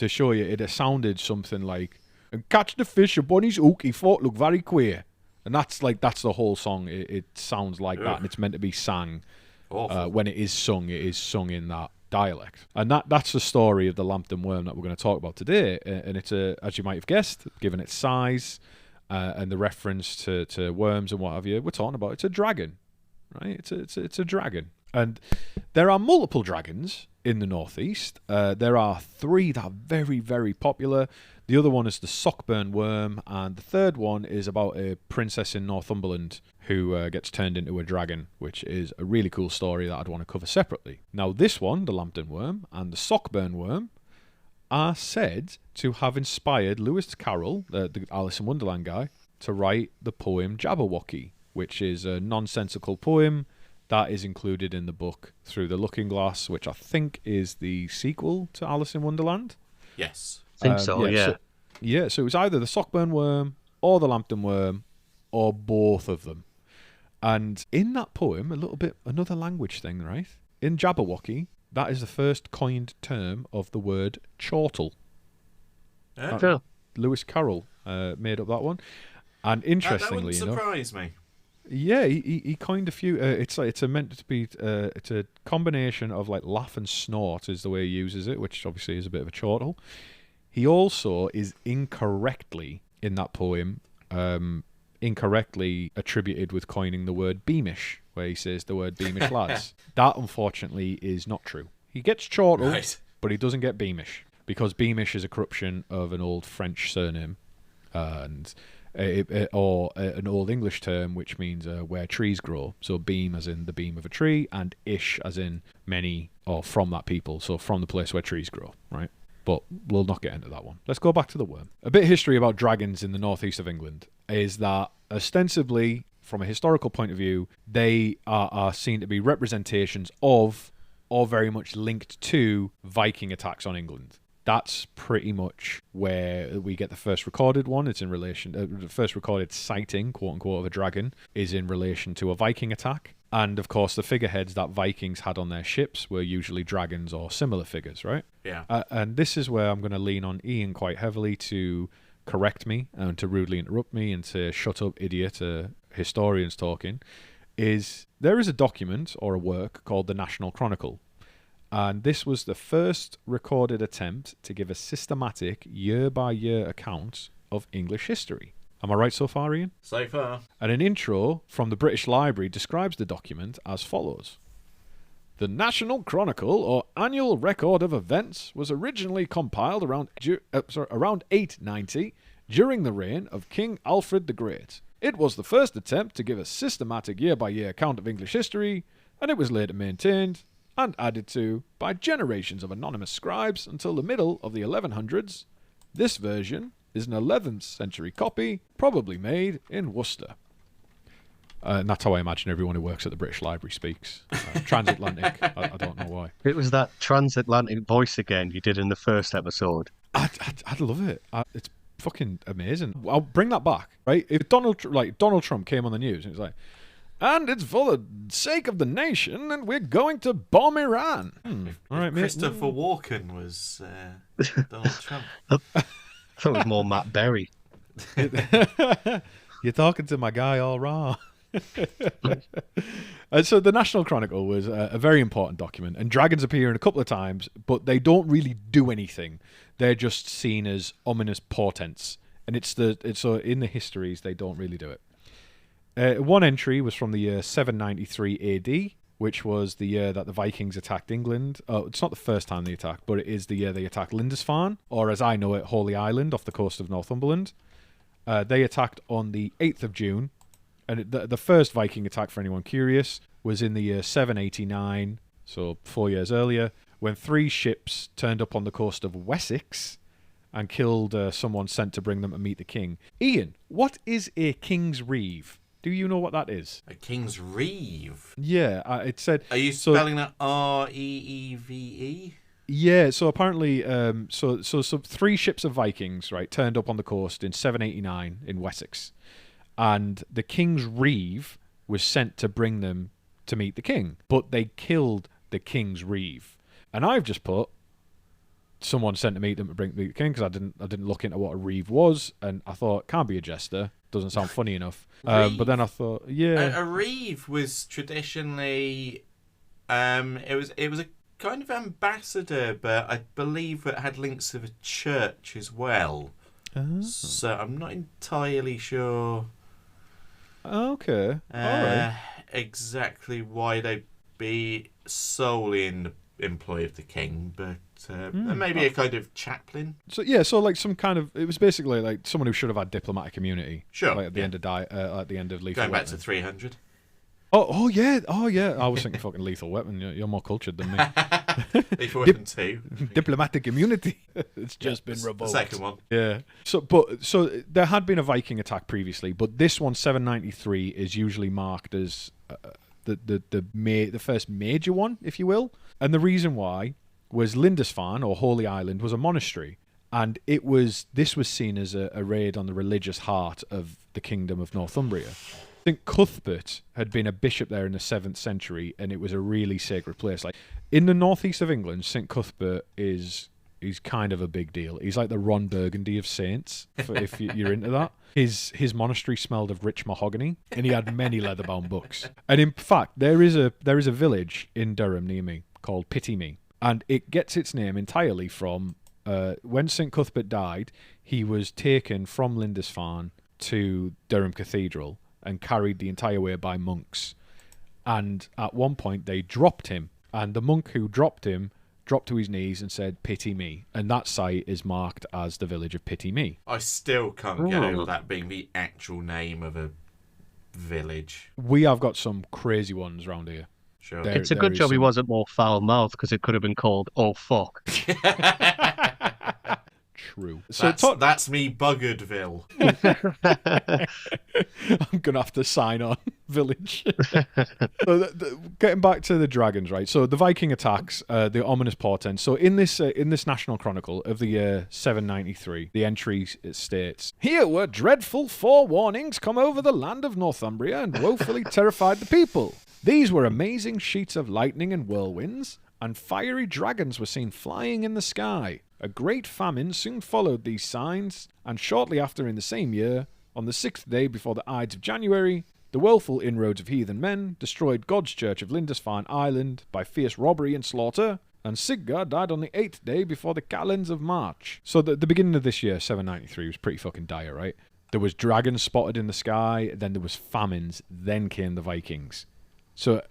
[SPEAKER 3] show you, it sounded something like, "And catch the fish upon his hook, he thought looked very queer." And that's the whole song. It sounds like that, and it's meant to be sang. When it is sung in that dialect. And that's the story of the Lambton Worm that we're going to talk about today. And it's as you might have guessed, given its size and the reference to worms and what have you, we're talking about it's a dragon, right? It's a dragon. And there are multiple dragons in the northeast. There are 3 that are very, very popular. The other one is the Sockburn worm, and the third one is about a princess in Northumberland who gets turned into a dragon, which is a really cool story that I'd want to cover separately. Now, this one, the Lambton Worm, and the Sockburn worm are said to have inspired Lewis Carroll, the Alice in Wonderland guy, to write the poem Jabberwocky, which is a nonsensical poem that is included in the book Through the Looking Glass, which I think is the sequel to Alice in Wonderland.
[SPEAKER 1] Yes.
[SPEAKER 2] I think so, yeah.
[SPEAKER 3] So it was either the Sockburn worm or the Lambton worm or both of them. And in that poem, another language thing, right? In Jabberwocky, that is the first coined term of the word chortle.
[SPEAKER 1] Yeah.
[SPEAKER 3] Lewis Carroll made up that one. And interestingly,
[SPEAKER 1] that wouldn't surprise me.
[SPEAKER 3] Yeah, he coined a few. It's meant to be. It's a combination of like laugh and snort is the way he uses it, which obviously is a bit of a chortle. He also is incorrectly in that poem, incorrectly attributed with coining the word beamish, where he says the word beamish lads. That unfortunately is not true. He gets chortle, right, but he doesn't get beamish, because beamish is a corruption of an old French surname, and or an old English term which means where trees grow. So beam as in the beam of a tree, and ish as in many or from that people. So from the place where trees grow, right? But we'll not get into that one. Let's go back to the worm. A bit of history about dragons in the northeast of England is that ostensibly, from a historical point of view, they are seen to be representations of, or very much linked to, Viking attacks on England. That's pretty much where we get the first recorded one. It's in relation, the first recorded sighting, quote unquote, of a dragon is in relation to a Viking attack. And of course, the figureheads that Vikings had on their ships were usually dragons or similar figures, right?
[SPEAKER 1] Yeah.
[SPEAKER 3] And this is where I'm going to lean on Ian quite heavily to correct me and to rudely interrupt me and to shut up, idiot, historians talking. There is a document or a work called the National Chronicle. And this was the first recorded attempt to give a systematic year-by-year account of English history. Am I right so far, Ian?
[SPEAKER 1] So far.
[SPEAKER 3] And an intro from the British Library describes the document as follows. The National Chronicle, or Annual Record of Events, was originally compiled around 890 during the reign of King Alfred the Great. It was the first attempt to give a systematic year-by-year account of English history, and it was later maintained and added to by generations of anonymous scribes until the middle of the 1100s. This version is an 11th century copy, probably made in Worcester. And that's how I imagine everyone who works at the British Library speaks. Transatlantic. I don't know why.
[SPEAKER 2] It was that transatlantic voice again you did in the first episode.
[SPEAKER 3] I'd love it. It's fucking amazing. I'll bring that back, right? If Donald Trump came on the news and he was like, and it's for the sake of the nation, and we're going to bomb Iran.
[SPEAKER 1] All right, Christopher Walken was Donald Trump.
[SPEAKER 2] I thought it was more Matt Berry.
[SPEAKER 3] You're talking to my guy all wrong. And so the National Chronicle was a very important document, and dragons appear in a couple of times, but they don't really do anything. They're just seen as ominous portents, and so in the histories they don't really do it. One entry was from the year 793 AD, which was the year that the Vikings attacked England. It's not the first time they attacked, but it is the year they attacked Lindisfarne, or as I know it, Holy Island off the coast of Northumberland. They attacked on the 8th of June. And the first Viking attack, for anyone curious, was in the year 789, so 4 years earlier, when 3 ships turned up on the coast of Wessex and killed someone sent to bring them to meet the king. Ian, what is a king's reeve? Do you know what that is?
[SPEAKER 1] A king's reeve?
[SPEAKER 3] Yeah, it said...
[SPEAKER 1] Are you spelling that R-E-E-V-E?
[SPEAKER 3] Yeah, so apparently, so 3 ships of Vikings, right, turned up on the coast in 789 in Wessex. And the king's reeve was sent to bring them to meet the king. But they killed the king's reeve. And I've just put someone sent to meet them to bring the king, because I didn't look into what a reeve was, and I thought, can't be a jester. Doesn't sound funny enough. But then I thought, yeah.
[SPEAKER 1] A reeve was traditionally... It was a kind of ambassador, but I believe it had links to the church as well.
[SPEAKER 3] Oh.
[SPEAKER 1] So I'm not entirely sure...
[SPEAKER 3] Okay. All right.
[SPEAKER 1] Exactly why they'd be solely in the employ of the king, but maybe a kind of chaplain.
[SPEAKER 3] So yeah, so like some kind of, it was basically like someone who should have had diplomatic immunity.
[SPEAKER 1] Sure.
[SPEAKER 3] Like at the end of at the end of Lethal
[SPEAKER 1] Going back
[SPEAKER 3] Weapon.
[SPEAKER 1] to 300.
[SPEAKER 3] Oh yeah. I was thinking fucking Lethal Weapon. You're more cultured than me.
[SPEAKER 1] Lethal Weapon 2.
[SPEAKER 3] Diplomatic immunity. It's just been revoked.
[SPEAKER 1] The second one.
[SPEAKER 3] Yeah. So there had been a Viking attack previously, but this one, 793, is usually marked as the first major one, if you will. And the reason why was Lindisfarne, or Holy Island, was a monastery, and this was seen as a raid on the religious heart of the kingdom of Northumbria. St. Cuthbert had been a bishop there in the 7th century, and it was a really sacred place. Like in the northeast of England, St. Cuthbert he's kind of a big deal. He's like the Ron Burgundy of saints, if you're into that. His monastery smelled of rich mahogany, and he had many leather-bound books. And in fact, there is a village in Durham near me called Pity Me, and it gets its name entirely from when St. Cuthbert died. He was taken from Lindisfarne to Durham Cathedral and carried the entire way by monks. And at one point, they dropped him, and the monk who dropped him dropped to his knees and said, "Pity me." And that site is marked as the village of Pity Me.
[SPEAKER 1] I still can't get over that being the actual name of a village.
[SPEAKER 3] We have got some crazy ones around here.
[SPEAKER 1] Sure.
[SPEAKER 2] It's a good job he wasn't more foul-mouthed, because it could have been called "Oh Fuck."
[SPEAKER 3] True. So
[SPEAKER 1] that's me buggeredville.
[SPEAKER 3] I'm going to have to sign on village. So getting back to the dragons, right? So the Viking attacks, the ominous portents. So in this National Chronicle of the year 793, the entry states, "Here were dreadful forewarnings come over the land of Northumbria and woefully terrified the people. These were amazing sheets of lightning and whirlwinds, and fiery dragons were seen flying in the sky. A great famine soon followed these signs, and shortly after in the same year, on the 6th day before the Ides of January, the woeful inroads of heathen men destroyed God's church of Lindisfarne Island by fierce robbery and slaughter, and Sigurd died on the 8th day before the calends of March." So the beginning of this year, 793, was pretty fucking dire, right? There was dragons spotted in the sky, then there was famines, then came the Vikings. So,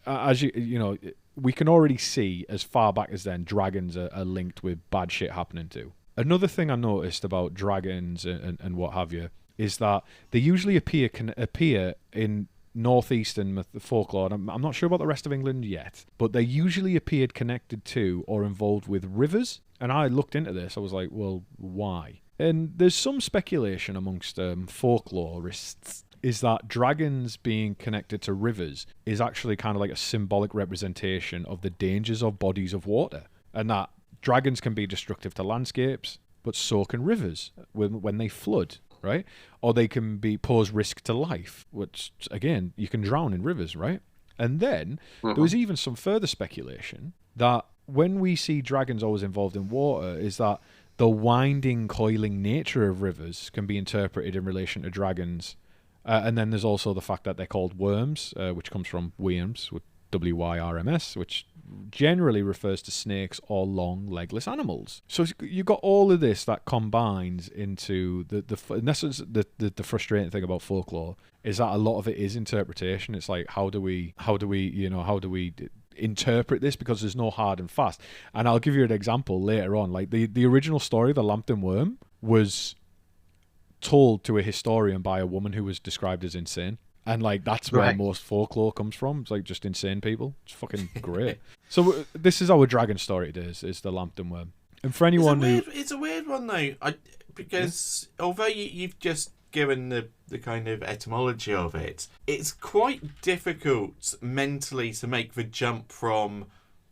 [SPEAKER 3] as you know, we can already see, as far back as then, dragons are linked with bad shit happening too. Another thing I noticed about dragons and what have you is that they usually appear in northeastern folklore. And I'm not sure about the rest of England yet, but they usually appeared connected to or involved with rivers. And I looked into this. I was like, well, why? And there's some speculation amongst folklorists is that dragons being connected to rivers is actually kind of like a symbolic representation of the dangers of bodies of water, and that dragons can be destructive to landscapes, but so can rivers when they flood, right? Or they can pose risk to life, which, again, you can drown in rivers, right? And then there was even some further speculation that when we see dragons always involved in water, is that the winding, coiling nature of rivers can be interpreted in relation to dragons. And then there's also the fact that they're called worms, which comes from worms, with W-Y-R-M-S, which generally refers to snakes or long, legless animals. So you've got all of this that combines into in essence, the frustrating thing about folklore is that a lot of it is interpretation. It's like, how do we interpret this, because there's no hard and fast. And I'll give you an example later on. Like the original story, the Lambton Worm, was told to a historian by a woman who was described as insane. And like that's where most folklore comes from. It's like just insane people. It's fucking great. So this is our dragon story today. Is the Lambton Worm. And for anyone
[SPEAKER 1] it's a weird one though, because although you've just given the kind of etymology of it, it's quite difficult mentally to make the jump from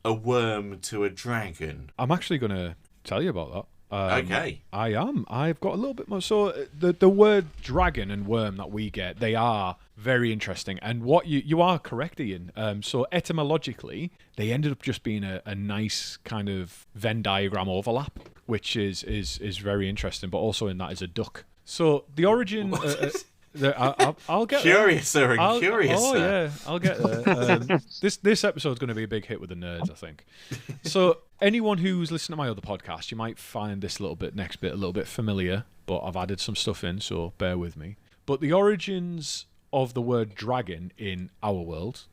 [SPEAKER 1] a worm to a dragon.
[SPEAKER 3] I'm actually going to tell you about that.
[SPEAKER 1] Okay.
[SPEAKER 3] I am. I've got a little bit more. So the word dragon and worm that we get, they are very interesting. And what you are correct, Ian. So etymologically, they ended up just being a nice kind of Venn diagram overlap, which is very interesting. But also in that is a duck. So the origin. I'll get
[SPEAKER 1] curiouser and curiouser.
[SPEAKER 3] Oh yeah, I'll get there. This episode's going to be a big hit with the nerds, I think. So anyone who's listening to my other podcast, you might find this next bit a little bit familiar, but I've added some stuff in, so bear with me. But the origins of the word dragon in our world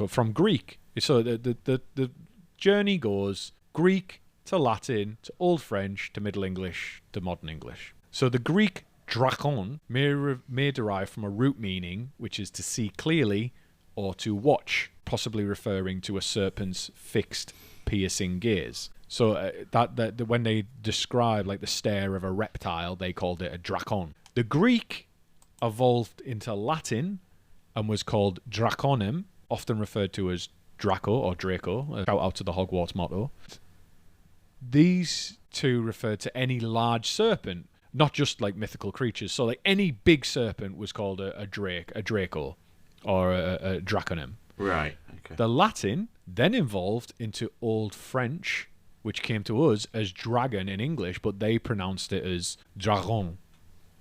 [SPEAKER 3] from Greek. So the journey goes Greek to Latin to Old French to Middle English to Modern English. So the Greek drakon may derive from a root meaning, which is to see clearly or to watch, possibly referring to a serpent's fixed, piercing gaze. So that when they describe like the stare of a reptile, they called it a drakon. The Greek evolved into Latin and was called draconem, often referred to as Draco or Draco. Shout out to the Hogwarts motto. These two referred to any large serpent, not just like mythical creatures. So like any big serpent was called a drake, a Draco, or a draconem.
[SPEAKER 1] Right. Okay.
[SPEAKER 3] The Latin then evolved into Old French, which came to us as dragon in English, but they pronounced it as dragon,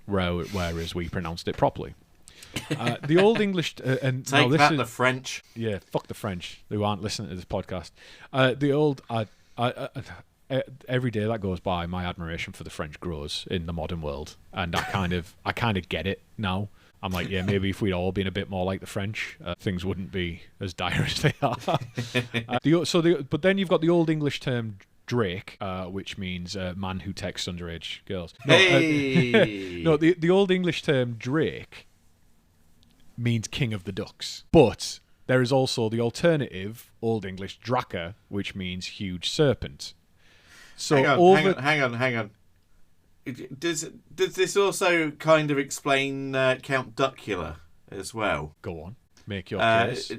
[SPEAKER 3] whereas we pronounced it properly. The Old English and
[SPEAKER 1] take that, the French.
[SPEAKER 3] Yeah, fuck the French who aren't listening to this podcast. Every day that goes by, my admiration for the French grows in the modern world, and I kind of get it now. I'm like, yeah, maybe if we'd all been a bit more like the French, things wouldn't be as dire as they are. But then you've got the Old English term drake, which means man who texts underage girls. No, the Old English term drake means king of the ducks, but there is also the alternative Old English draka, which means huge serpent. So
[SPEAKER 1] hang on. Does this also kind of explain Count Duckula as well?
[SPEAKER 3] Go on, make your case.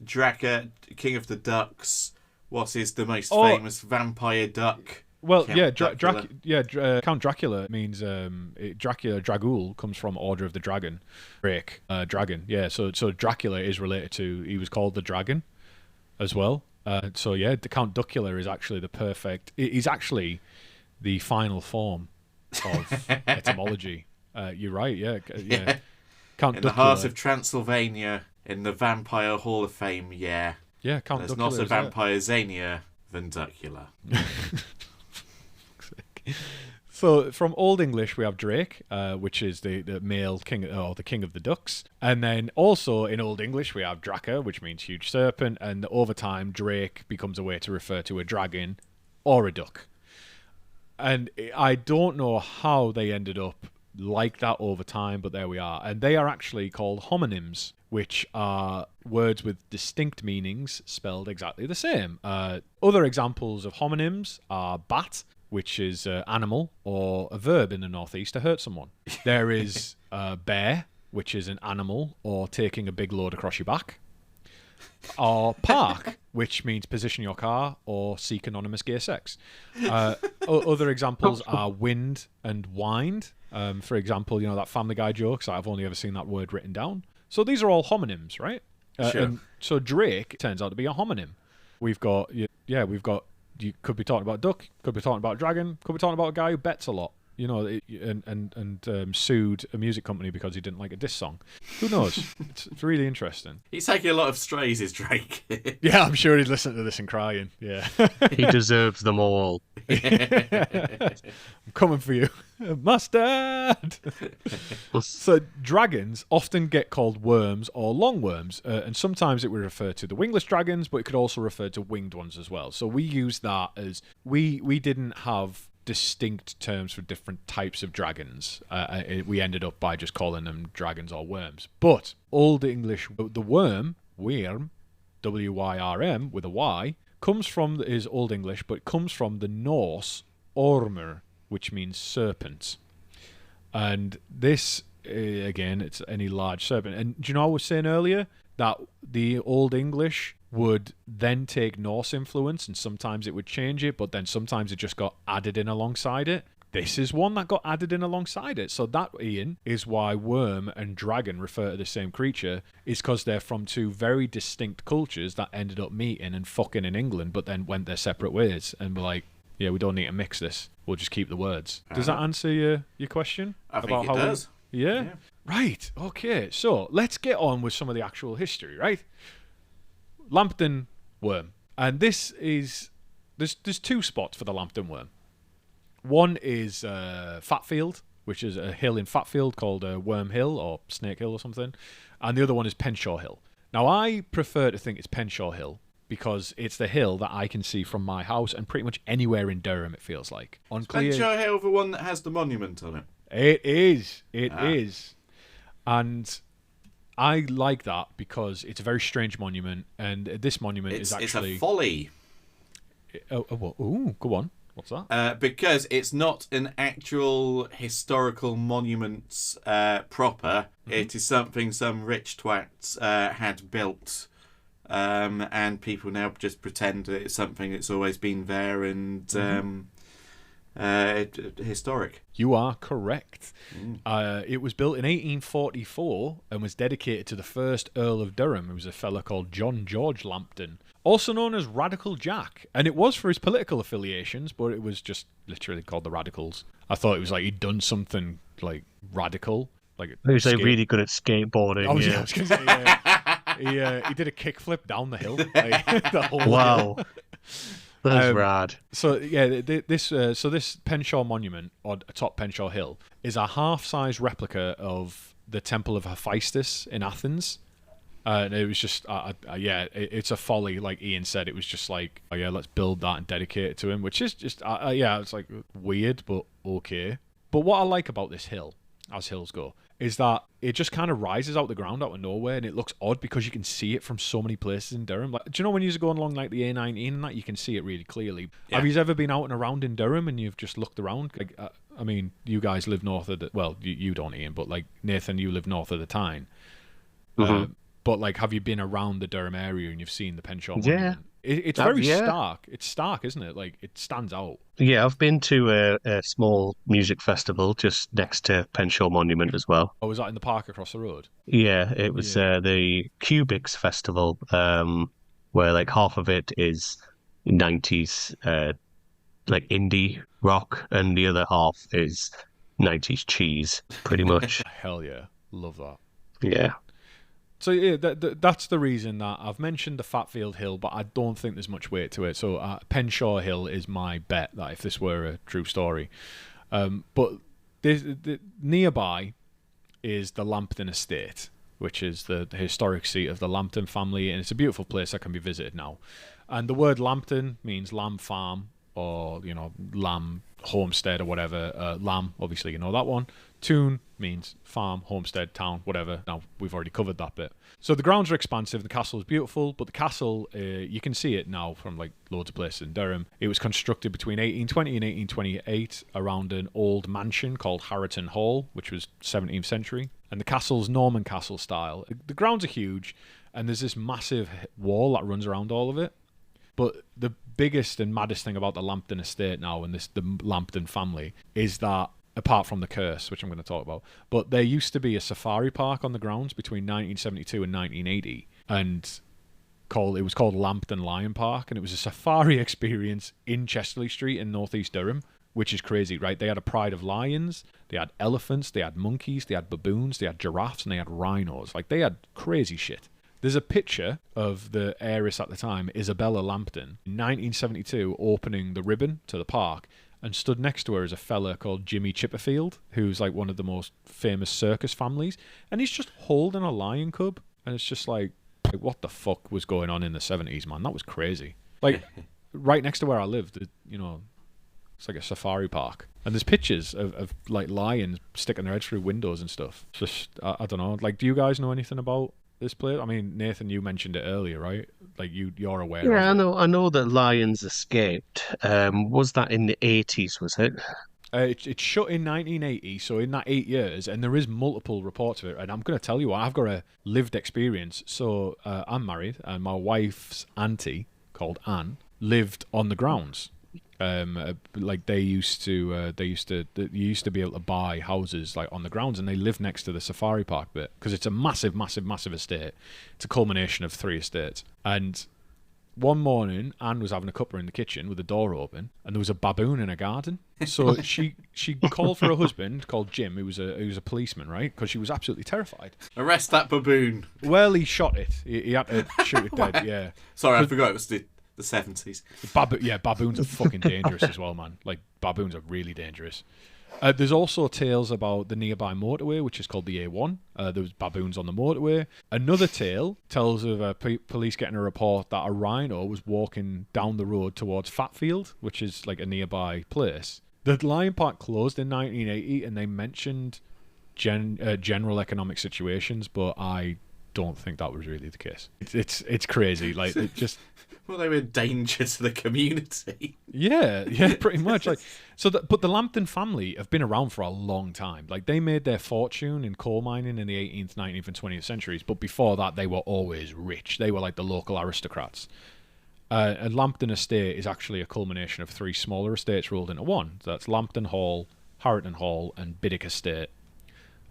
[SPEAKER 1] Draka, king of the ducks. What is the most famous vampire duck?
[SPEAKER 3] Well, Count Count Dracula means Dracula. Dragul comes from Order of the Dragon, dragon. Yeah, so Dracula is related to. He was called the dragon, as well. The Count Duckula is actually the perfect. He's actually the final form of etymology. You're right. Yeah. Count
[SPEAKER 1] in
[SPEAKER 3] Duckula.
[SPEAKER 1] The heart of Transylvania, in the Vampire Hall of Fame. Yeah.
[SPEAKER 3] Yeah, Count
[SPEAKER 1] There's
[SPEAKER 3] Duckula
[SPEAKER 1] not a vampire zanier than Duckula.
[SPEAKER 3] So from Old English we have Drake, which is the male king or the king of the ducks, and then also in Old English we have Draka, which means huge serpent, and over time Drake becomes a way to refer to a dragon or a duck. And I don't know how they ended up like that over time, but there we are. And they are actually called homonyms, which are words with distinct meanings spelled exactly the same. Other examples of homonyms are bat, which is animal, or a verb in the Northeast to hurt someone. There is bear, which is an animal or taking a big load across your back. Or park, which means position your car or seek anonymous gay sex. Other examples are wind and wind. For example, that Family Guy joke, so I've only ever seen that word written down. So these are all homonyms, right?
[SPEAKER 1] Sure.
[SPEAKER 3] And so Drake turns out to be a homonym. We've got, you could be talking about duck, could be talking about dragon, could be talking about a guy who bets a lot, and sued a music company because he didn't like a diss song. Who knows? It's really interesting.
[SPEAKER 1] He's taking a lot of strays, is Drake.
[SPEAKER 3] Yeah, I'm sure he's listening to this and crying. Yeah.
[SPEAKER 2] He deserves them all.
[SPEAKER 3] I'm coming for you. Mustard! So dragons often get called worms or longworms, and sometimes it would refer to the wingless dragons, but it could also refer to winged ones as well. So we use that as we didn't have distinct terms for different types of dragons. We ended up by just calling them dragons or worms. But Old English, the worm, W-Y-R-M, with a Y, is Old English, but it comes from the Norse ormur, which means serpent. And this, again, it's any large serpent. And do you know I was saying earlier that the Old English would then take Norse influence and sometimes it would change it, but then sometimes it just got added in alongside it? This is one that got added in alongside it. So that, Ian, is why worm and dragon refer to the same creature, is because they're from two very distinct cultures that ended up meeting and fucking in England, but then went their separate ways and were like, yeah, we don't need to mix this. We'll just keep the words. Does that answer your question?
[SPEAKER 1] I think it does.
[SPEAKER 3] Yeah? Right. Okay. So let's get on with some of the actual history, right? Lambton Worm. And this is... There's two spots for the Lambton Worm. One is Fatfield, which is a hill in Fatfield called Worm Hill or Snake Hill or something. And the other one is Penshaw Hill. Now, I prefer to think it's Penshaw Hill because it's the hill that I can see from my house and pretty much anywhere in Durham, it feels like.
[SPEAKER 1] Is Penshaw Hill the one that has the monument on it?
[SPEAKER 3] It is. It is. And I like that because it's a very strange monument. And this monument is actually...
[SPEAKER 1] It's a folly.
[SPEAKER 3] Ooh, go on. What's that?
[SPEAKER 1] Because it's not an actual historical monument proper. Mm-hmm. It is something some rich twats had built. And people now just pretend that it's something that's always been there and historic.
[SPEAKER 3] You are correct. It was built in 1844 and was dedicated to the first Earl of Durham, who was a fella called John George Lambton, also known as Radical Jack. And it was for his political affiliations, but it was just literally called the Radicals. I thought it was like he'd done something like radical. Like
[SPEAKER 2] he was like really good at skateboarding.
[SPEAKER 3] I was going to say, yeah. He did a kickflip down the hill. Like, the whole
[SPEAKER 2] wow.
[SPEAKER 3] hill.
[SPEAKER 2] That's rad.
[SPEAKER 3] So yeah, this Penshaw monument, or atop Penshaw Hill, is a half-size replica of the Temple of Hephaestus in Athens. And it was just, it's a folly, like Ian said. It was just like, oh yeah, let's build that and dedicate it to him, which is just, it's like weird, but okay. But what I like about this hill, as hills go, is that it just kind of rises out the ground out of nowhere, and it looks odd because you can see it from so many places in Durham. Like, do you know when you're going along like the A19 and that, you can see it really clearly? Yeah. Have you ever been out and around in Durham and you've just looked around? Like, I mean, you guys live north of the... Well, you don't, Ian, but like Nathan, you live north of the Tyne. Mm-hmm. But like, have you been around the Durham area and you've seen the Penshaw monument?
[SPEAKER 2] Yeah.
[SPEAKER 3] It's very stark. It's stark, isn't it? Like, it stands out.
[SPEAKER 2] Yeah, I've been to a small music festival just next to Penshaw Monument as well.
[SPEAKER 3] Oh, was that in the park across the road?
[SPEAKER 2] Yeah, it was the Cubics Festival, where like half of it is 90s like indie rock, and the other half is 90s cheese, pretty much.
[SPEAKER 3] Hell yeah, love that.
[SPEAKER 2] Yeah.
[SPEAKER 3] So yeah, that's the reason that I've mentioned the Fatfield Hill, but I don't think there's much weight to it. So Penshaw Hill is my bet that if this were a true story. But nearby is the Lambton Estate, which is the historic seat of the Lambton family, and it's a beautiful place that can be visited now. And the word Lambton means lamb farm, or lamb homestead or whatever. Lamb, obviously, you know that one. Toon means farm, homestead, town, whatever. Now, we've already covered that bit. So the grounds are expansive, the castle is beautiful, but the castle, you can see it now from like loads of places in Durham. It was constructed between 1820 and 1828 around an old mansion called Harriton Hall, which was 17th century. And the castle's Norman castle style. The grounds are huge, and there's this massive wall that runs around all of it. But the biggest and maddest thing about the Lambton estate now and the Lambton family is that, apart from the curse, which I'm going to talk about, but there used to be a safari park on the grounds between 1972 and 1980, and it was called Lambton Lion Park, and it was a safari experience in Chesterley Street in northeast Durham, which is crazy, right? They had a pride of lions, they had elephants, they had monkeys, they had baboons, they had giraffes, and they had rhinos. Like, they had crazy shit. There's a picture of the heiress at the time, Isabella Lambton, in 1972, opening the ribbon to the park, and stood next to her is a fella called Jimmy Chipperfield, who's like one of the most famous circus families, and he's just holding a lion cub, and it's just like what the fuck was going on in the 70s, man? That was crazy. Like, right next to where I lived, It's like a safari park. And there's pictures of like lions sticking their heads through windows and stuff. It's just, I don't know. Like, do you guys know anything about this place? I mean, Nathan, you mentioned it earlier, right? Like, you're aware of it.
[SPEAKER 2] Yeah, I know that lions escaped. Was that in the 80s, was it?
[SPEAKER 3] It shut in 1980, so in that 8 years, and there is multiple reports of it. And I'm going to tell you, I've got a lived experience. So I'm married, and my wife's auntie, called Anne, lived on the grounds. Like you used to be able to buy houses like on the grounds, and they lived next to the safari park bit because it's a massive, massive, massive estate. It's a culmination of 3 estates. And one morning, Anne was having a cuppa in the kitchen with the door open, and there was a baboon in her garden. So she called for her husband, called Jim, who was a policeman, right? Because she was absolutely terrified.
[SPEAKER 1] Arrest that baboon.
[SPEAKER 3] Well, he shot it. He had to shoot it dead. Yeah.
[SPEAKER 1] Sorry, I forgot it was the 70s.
[SPEAKER 3] Baboons are fucking dangerous as well, man. Like, baboons are really dangerous. There's also tales about the nearby motorway, which is called the A1. There was baboons on the motorway. Another tale tells of police getting a report that a rhino was walking down the road towards Fatfield, which is like a nearby place. The lion park closed in 1980, and they mentioned general economic situations, but I don't think that was really the case. It's crazy. Like, it just...
[SPEAKER 1] Well, they were a danger to the community.
[SPEAKER 3] Yeah, pretty much. Like, but the Lambton family have been around for a long time. Like, they made their fortune in coal mining in the 18th, 19th, and 20th centuries. But before that, they were always rich. They were like the local aristocrats. And Lambton Estate is actually a culmination of 3 smaller estates rolled into one. So that's Lambton Hall, Harrington Hall, and Biddick Estate.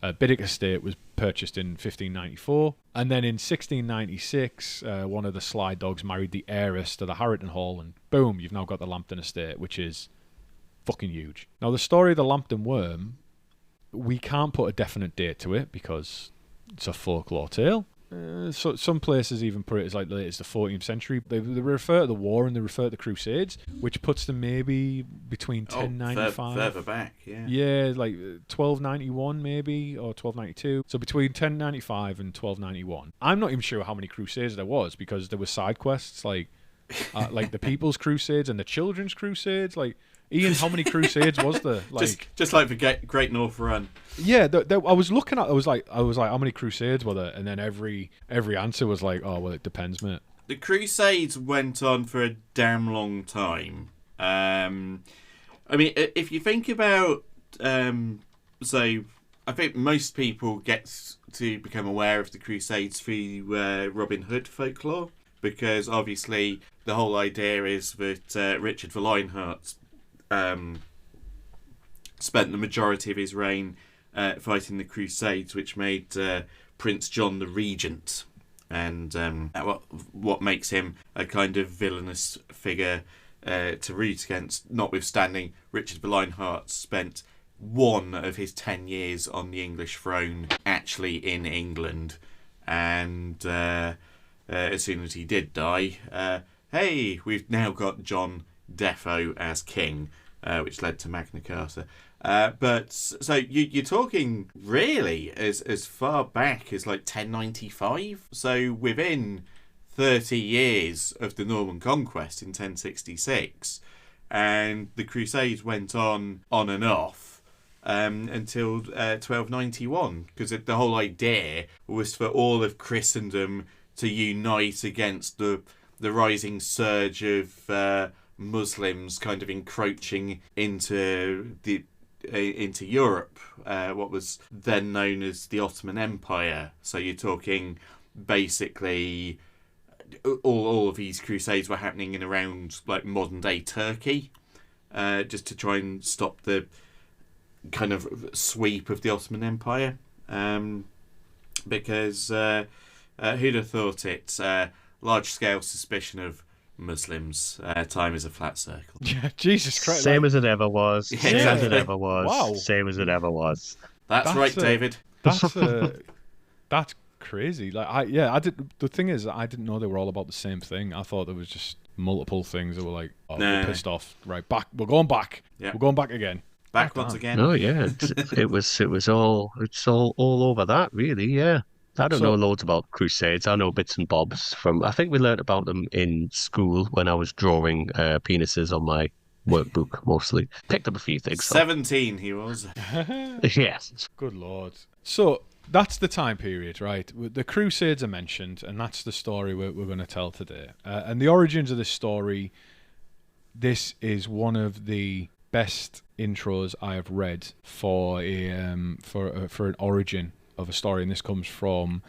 [SPEAKER 3] Biddick Estate was purchased in 1594, and then in 1696, one of the Sly Dogs married the heiress to the Harrington Hall, and boom, you've now got the Lambton Estate, which is fucking huge. Now, the story of the Lambton Worm, we can't put a definite date to it because it's a folklore tale. So some places even put it as like late as the 14th century. They refer to the war and they refer to the Crusades, which puts them maybe between 1095.
[SPEAKER 1] Further back, yeah.
[SPEAKER 3] Yeah, like 1291 maybe, or 1292. So between 1095 and 1291. I'm not even sure how many Crusades there was because there were side quests like the People's Crusades and the Children's Crusades. Like, Ian, how many Crusades was there? Like,
[SPEAKER 1] just like the Great North Run.
[SPEAKER 3] Yeah, I was looking at. I was like, how many Crusades were there? And then every answer was like, oh well, it depends, mate.
[SPEAKER 1] The Crusades went on for a damn long time. I mean, if you think about, so I think most people get to become aware of the Crusades through Robin Hood folklore, because obviously the whole idea is that Richard the Lionheart spent the majority of his reign fighting the Crusades, which made Prince John the regent, and what makes him a kind of villainous figure to root against, notwithstanding Richard the Lionheart spent one of his 10 years on the English throne actually in England, and as soon as he did die, hey, we've now got John Defo as king, which led to Magna Carta. But so you're talking really as far back as like 1095. So within 30 years of the Norman conquest in 1066, and the Crusades went on and off until 1291, because the whole idea was for all of Christendom to unite against the rising surge of Muslims kind of encroaching into Europe, what was then known as the Ottoman Empire. So you're talking basically all of these crusades were happening in around like modern day Turkey, just to try and stop the kind of sweep of the Ottoman Empire, because who'd have thought it, large scale suspicion of Muslims, time is a flat circle.
[SPEAKER 3] Yeah, Jesus Christ.
[SPEAKER 2] Same as it ever was.
[SPEAKER 1] Yeah,
[SPEAKER 2] Same as it ever was.
[SPEAKER 3] Wow.
[SPEAKER 2] Same as it ever was.
[SPEAKER 1] That's right, David.
[SPEAKER 3] That's crazy. Like, I did. The thing is, I didn't know they were all about the same thing. I thought there was just multiple things that were like, we're pissed off. Right, back. We're going back.
[SPEAKER 1] Yeah.
[SPEAKER 3] We're going back again.
[SPEAKER 1] Back once again.
[SPEAKER 2] Oh yeah, it's all over that really. Yeah. I don't know loads about Crusades. I know bits and bobs from. I think we learnt about them in school when I was drawing penises on my workbook mostly. Picked up a few things.
[SPEAKER 1] 17 he was.
[SPEAKER 2] Yes.
[SPEAKER 3] Good Lord. So that's the time period, right? The Crusades are mentioned, and that's the story we're going to tell today. And the origins of this story, this is one of the best intros I have read for for an origin of a story, and this comes from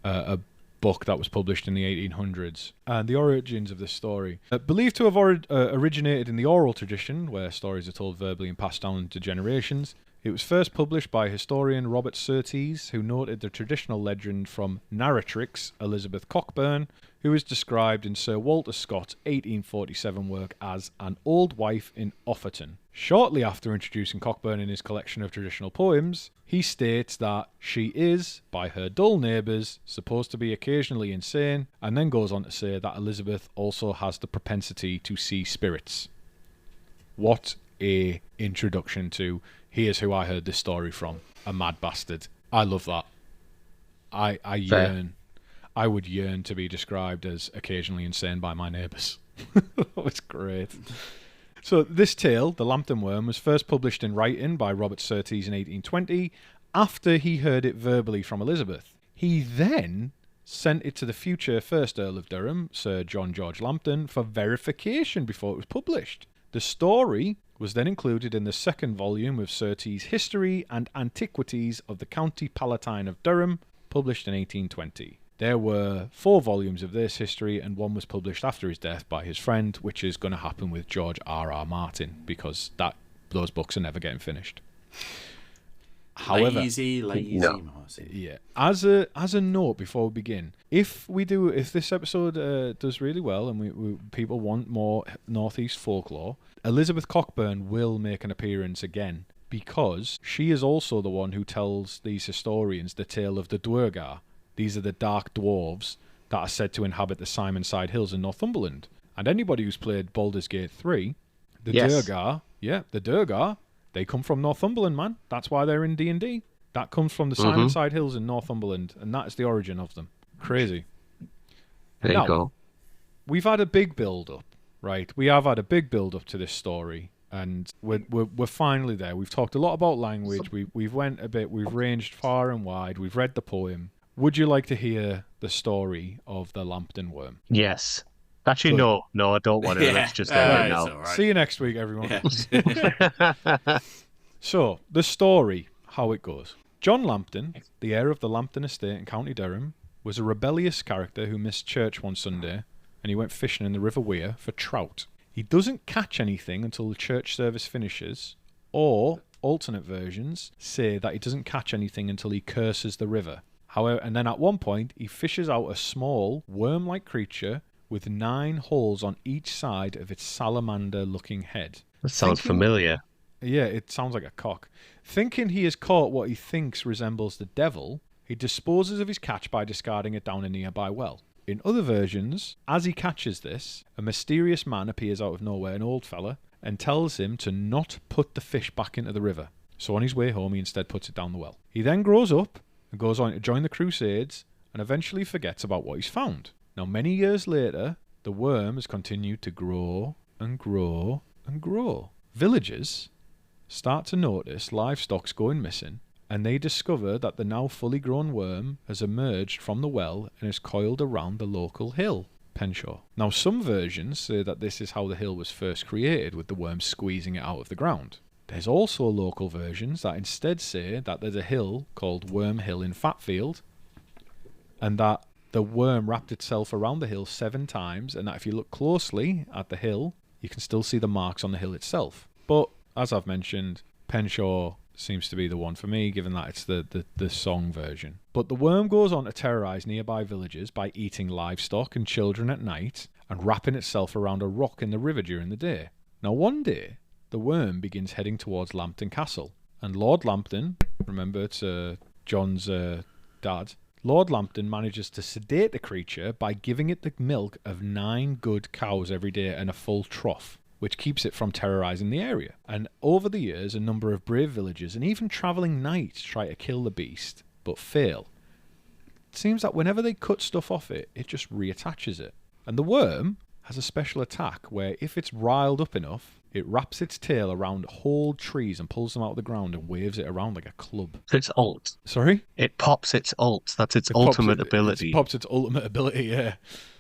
[SPEAKER 3] a book that was published in the 1800s. And the origins of this story, believed to have originated in the oral tradition, where stories are told verbally and passed down to generations. It was first published by historian Robert Surtees, who noted the traditional legend from narratrix Elizabeth Cockburn, who is described in Sir Walter Scott's 1847 work as an old wife in Offerton. Shortly after introducing Cockburn in his collection of traditional poems, he states that she is, by her dull neighbours, supposed to be occasionally insane, and then goes on to say that Elizabeth also has the propensity to see spirits. What a introduction to here's who I heard this story from, a mad bastard. I love that. I yearn. I would yearn to be described as occasionally insane by my neighbours. That was great. So this tale, The Lambton Worm, was first published in writing by Robert Surtees in 1820 after he heard it verbally from Elizabeth. He then sent it to the future first Earl of Durham, Sir John George Lambton, for verification before it was published. The story was then included in the second volume of Surtees' History and Antiquities of the County Palatine of Durham, published in 1820. There were 4 volumes of this history, and one was published after his death by his friend, which is going to happen with George R.R. Martin, because those books are never getting finished. However,
[SPEAKER 1] lazy Martin.
[SPEAKER 3] Yeah. As a note before we begin, if this episode does really well and people want more Northeast folklore, Elizabeth Cockburn will make an appearance again, because she is also the one who tells these historians the tale of the Duergar. These are the dark dwarves that are said to inhabit the Simonside Hills in Northumberland. And anybody who's played Baldur's Gate 3, the Duergar, they come from Northumberland, man. That's why they're in D&D. That comes from the Simonside Hills in Northumberland, and that is the origin of them. Crazy.
[SPEAKER 2] There you go.
[SPEAKER 3] We've had a big build-up, right? We have had a big build-up to this story, and we're finally there. We've talked a lot about language. We've went a bit. We've ranged far and wide. We've read the poem. Would you like to hear the story of the Lambton Worm?
[SPEAKER 2] Yes. Actually, no, I don't want to. Let's just end it now.
[SPEAKER 3] Right. See you next week, everyone. Yeah. So, the story, how it goes. John Lambton, the heir of the Lambton estate in County Durham, was a rebellious character who missed church one Sunday, and he went fishing in the River Wear for trout. He doesn't catch anything until the church service finishes, or alternate versions say that he doesn't catch anything until he curses the river. However, and then at one point, he fishes out a small, worm-like creature with 9 holes on each side of its salamander-looking head.
[SPEAKER 2] That sounds familiar.
[SPEAKER 3] Yeah, it sounds like a cock. Thinking he has caught what he thinks resembles the devil, he disposes of his catch by discarding it down a nearby well. In other versions, as he catches this, a mysterious man appears out of nowhere, an old fella, and tells him to not put the fish back into the river. So on his way home, he instead puts it down the well. He then grows up and goes on to join the Crusades, and eventually forgets about what he's found. Now, many years later, the worm has continued to grow and grow and grow. Villagers start to notice livestock's going missing, and they discover that the now fully grown worm has emerged from the well and is coiled around the local hill, Penshaw. Now, some versions say that this is how the hill was first created, with the worm squeezing it out of the ground. There's also local versions that instead say that there's a hill called Worm Hill in Fatfield, and that the worm wrapped itself around the hill 7 times, and that if you look closely at the hill, you can still see the marks on the hill itself. But, as I've mentioned, Penshaw seems to be the one for me, given that it's the song version. But the worm goes on to terrorise nearby villages by eating livestock and children at night, and wrapping itself around a rock in the river during the day. Now, one day, the worm begins heading towards Lambton Castle, and Lord Lambton, remember it's John's dad, Lord Lambton manages to sedate the creature by giving it the milk of 9 good cows every day and a full trough, which keeps it from terrorising the area. And over the years, a number of brave villagers and even travelling knights try to kill the beast, but fail. It seems that whenever they cut stuff off it, it just reattaches it. And the worm has a special attack where if it's riled up enough, it wraps its tail around whole trees and pulls them out of the ground and waves it around like a club.
[SPEAKER 2] It's ult.
[SPEAKER 3] Sorry?
[SPEAKER 2] It pops its ult. That's its ultimate ability.
[SPEAKER 3] It pops its ultimate ability, yeah.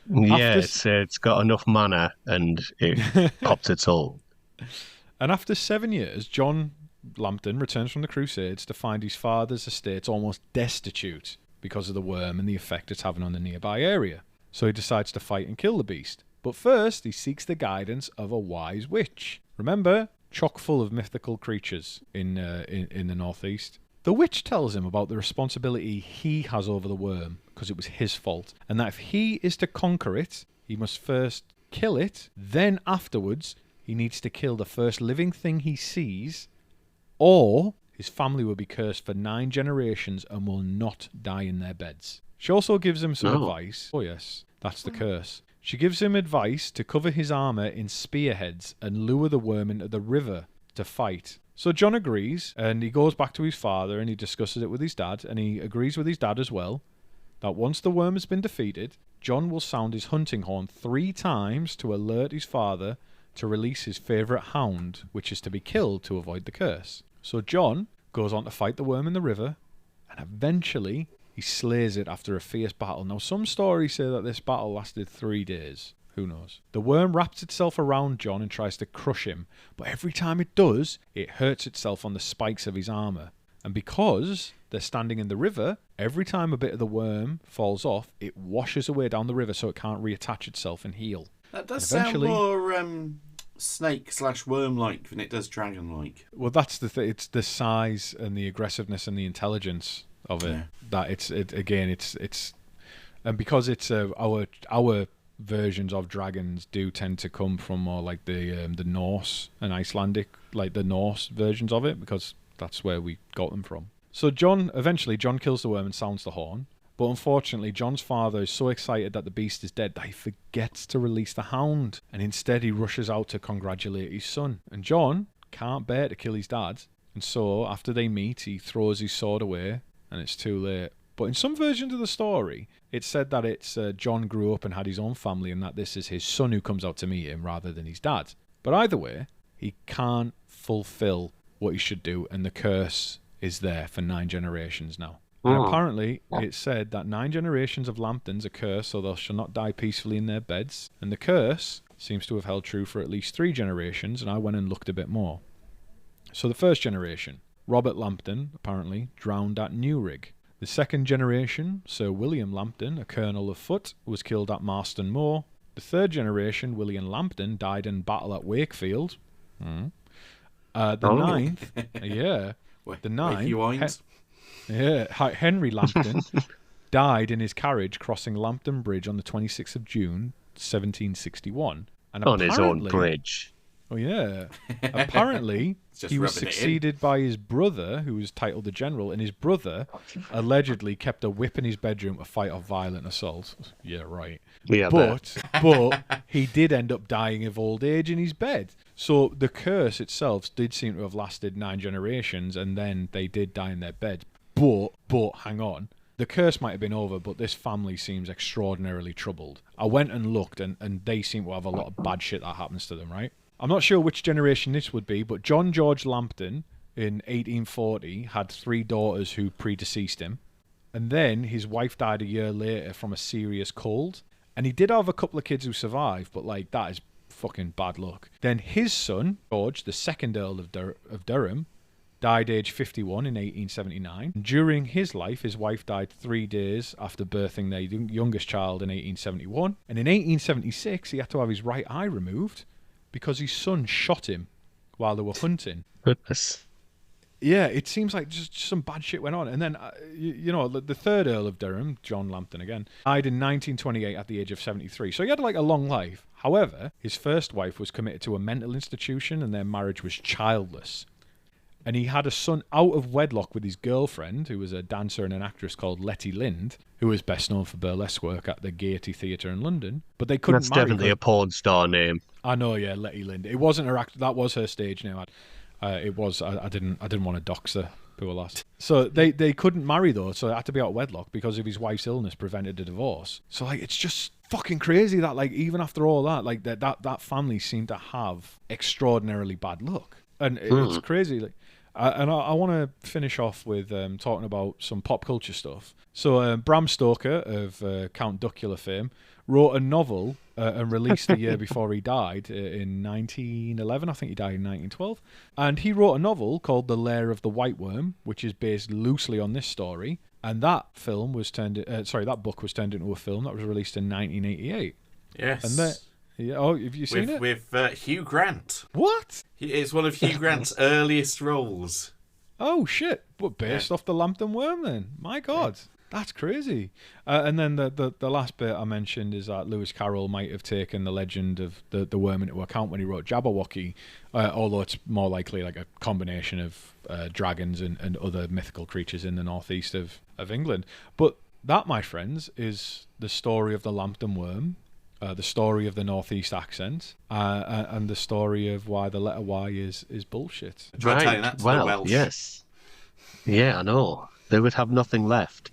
[SPEAKER 2] Yeah, it's got enough mana and it pops its ult.
[SPEAKER 3] And after 7 years, John Lambton returns from the Crusades to find his father's estates almost destitute because of the worm and the effect it's having on the nearby area. So he decides to fight and kill the beast. But first, he seeks the guidance of a wise witch. Remember, chock full of mythical creatures in the northeast. The witch tells him about the responsibility he has over the worm, because it was his fault, and that if he is to conquer it, he must first kill it, then afterwards, he needs to kill the first living thing he sees, or his family will be cursed for 9 generations and will not die in their beds. She also gives him some advice. Oh yes, that's the curse. She gives him advice to cover his armour in spearheads and lure the worm into the river to fight. So John agrees, and he goes back to his father and he discusses it with his dad, and he agrees with his dad as well, that once the worm has been defeated, John will sound his hunting horn 3 times to alert his father to release his favourite hound, which is to be killed to avoid the curse. So John goes on to fight the worm in the river, and eventually he slays it after a fierce battle. Now, some stories say that this battle lasted 3 days. Who knows? The worm wraps itself around John and tries to crush him, but every time it does, it hurts itself on the spikes of his armour. And because they're standing in the river, every time a bit of the worm falls off, it washes away down the river so it can't reattach itself and heal.
[SPEAKER 1] That does sound more snake/worm-like than it does dragon-like.
[SPEAKER 3] Well, that's the thing. It's the size and the aggressiveness and the intelligence of it. Yeah. That it's and because it's our versions of dragons do tend to come from more like the Norse and Icelandic, like the Norse versions of it, because that's where we got them from. So eventually John kills the worm and sounds the horn, but unfortunately John's father is so excited that the beast is dead that he forgets to release the hound, and instead he rushes out to congratulate his son. And John can't bear to kill his dad, and so after they meet, he throws his sword away, and it's too late. But in some versions of the story, it's said that it's John grew up and had his own family, and that this is his son who comes out to meet him rather than his dad. But either way, he can't fulfill what he should do, and the curse is there for 9 generations now. And apparently, it's said that 9 generations of Lambtons are cursed, so they shall not die peacefully in their beds. And the curse seems to have held true for at least 3 generations, and I went and looked a bit more. So the first generation, Robert Lambton, apparently, drowned at Newrig. The second generation, Sir William Lambton, a colonel of foot, was killed at Marston Moor. The third generation, William Lambton, died in battle at Wakefield. Ninth, Henry Lambton died in his carriage crossing Lambton Bridge on the 26th of June, 1761. And
[SPEAKER 2] on his own bridge.
[SPEAKER 3] Oh, yeah. Apparently, he was succeeded by his brother, who was titled the General, and his brother allegedly kept a whip in his bedroom to fight off violent assault. Yeah, right.
[SPEAKER 2] Yeah,
[SPEAKER 3] but he did end up dying of old age in his bed. So the curse itself did seem to have lasted 9 generations, and then they did die in their bed. But hang on. The curse might have been over, but this family seems extraordinarily troubled. I went and looked, and they seem to have a lot of bad shit that happens to them, right? I'm not sure which generation this would be, but John George Lambton in 1840 had 3 daughters who predeceased him. And then his wife died a year later from a serious cold. And he did have a couple of kids who survived, but like that is fucking bad luck. Then his son, George, the 2nd Earl of Durham, died age 51 in 1879. During his life, his wife died 3 days after birthing their youngest child in 1871. And in 1876, he had to have his right eye removed because his son shot him while they were hunting.
[SPEAKER 2] Goodness.
[SPEAKER 3] Yeah, it seems like just some bad shit went on. And then, the 3rd Earl of Durham, John Lambton again, died in 1928 at the age of 73. So he had like a long life. However, his first wife was committed to a mental institution and their marriage was childless. And he had a son out of wedlock with his girlfriend, who was a dancer and an actress called Letty Lind, who was best known for burlesque work at the Gaiety Theatre in London. But they couldn't marry.
[SPEAKER 2] That's definitely a porn star name.
[SPEAKER 3] I know, yeah, Letty Lind. It wasn't her that was her stage name. It was. I didn't want to dox her. Poor lass. So they couldn't marry though, so they had to be out of wedlock because of his wife's illness prevented a divorce. So like it's just fucking crazy that like even after all that, like that family seemed to have extraordinarily bad luck, and it's crazy. Like, and I want to finish off with talking about some pop culture stuff. So Bram Stoker of Count Duckula fame wrote a novel and released a year before he died in 1911. I think he died in 1912. And he wrote a novel called The Lair of the White Worm, which is based loosely on this story. And that film was that book was turned into a film that was released in 1988.
[SPEAKER 1] Yes.
[SPEAKER 3] And have you seen it?
[SPEAKER 1] With Hugh Grant.
[SPEAKER 3] What?
[SPEAKER 1] It's one of Hugh Grant's earliest roles.
[SPEAKER 3] Oh, shit. But based off the Lambton Worm, then? My God. Yeah. That's crazy. And then the last bit I mentioned is that Lewis Carroll might have taken the legend of the worm into account when he wrote Jabberwocky, although it's more likely like a combination of dragons and other mythical creatures in the northeast of England. But that, my friends, is the story of the Lambton Worm, the story of the northeast accent, and the story of why the letter Y is bullshit.
[SPEAKER 2] Right. Well, yes. Yeah, I know. They would have nothing left.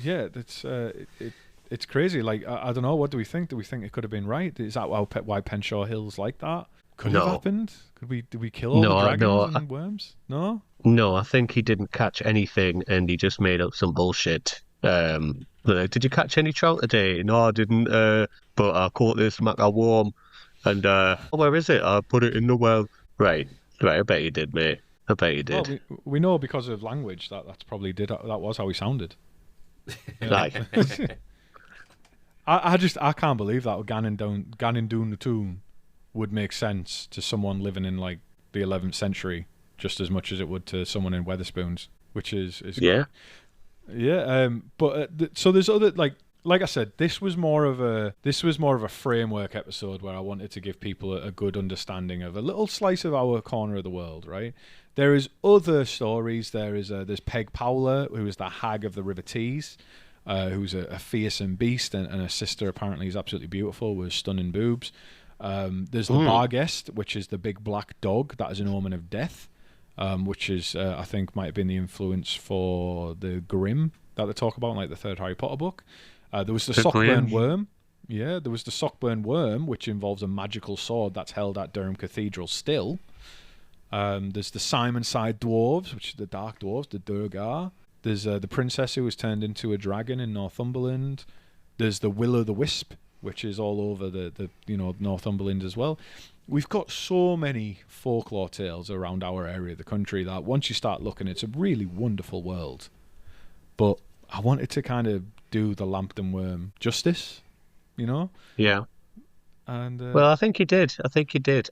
[SPEAKER 3] Yeah, it's crazy. Like, I don't know. What do we think? Do we think it could have been right? Is that why Penshaw Hill's like that? Could have happened? Did we kill all the dragons and worms? No?
[SPEAKER 2] No, I think he didn't catch anything and he just made up some bullshit. Did you catch any trout today? No, I didn't. But I caught this maca worm. And, where is it? I put it in the well. Right. I bet you did, mate. I bet you did.
[SPEAKER 3] Well, we know because of language that's probably did. That was how he sounded.
[SPEAKER 2] Right.
[SPEAKER 3] I can't believe that Gannon Doon the Toon would make sense to someone living in like the 11th century just as much as it would to someone in Wetherspoons, which is
[SPEAKER 2] yeah.
[SPEAKER 3] Yeah. So there's other like I said, this was more of a framework episode where I wanted to give people a good understanding of a little slice of our corner of the world, right? There is other stories. There's Peg Powler, who is the hag of the River Tees, who's a fearsome beast, and her sister apparently is absolutely beautiful with stunning boobs. There's the Barghest, which is the big black dog that is an omen of death, which is I think might have been the influence for the Grimm that they talk about in like the third Harry Potter book. There was the Sockburn Worm. Yeah, there was the Sockburn Worm, which involves a magical sword that's held at Durham Cathedral still. There's the Simonside Dwarves, which are the Dark Dwarves, the Durgar. There's the Princess who was turned into a dragon in Northumberland. There's the Will-o'-the-Wisp, which is all over the Northumberland as well. We've got so many folklore tales around our area of the country that once you start looking, it's a really wonderful world. But I wanted to kind of do the Lambton Worm justice, you know?
[SPEAKER 2] Yeah.
[SPEAKER 3] And
[SPEAKER 2] well, I think he did.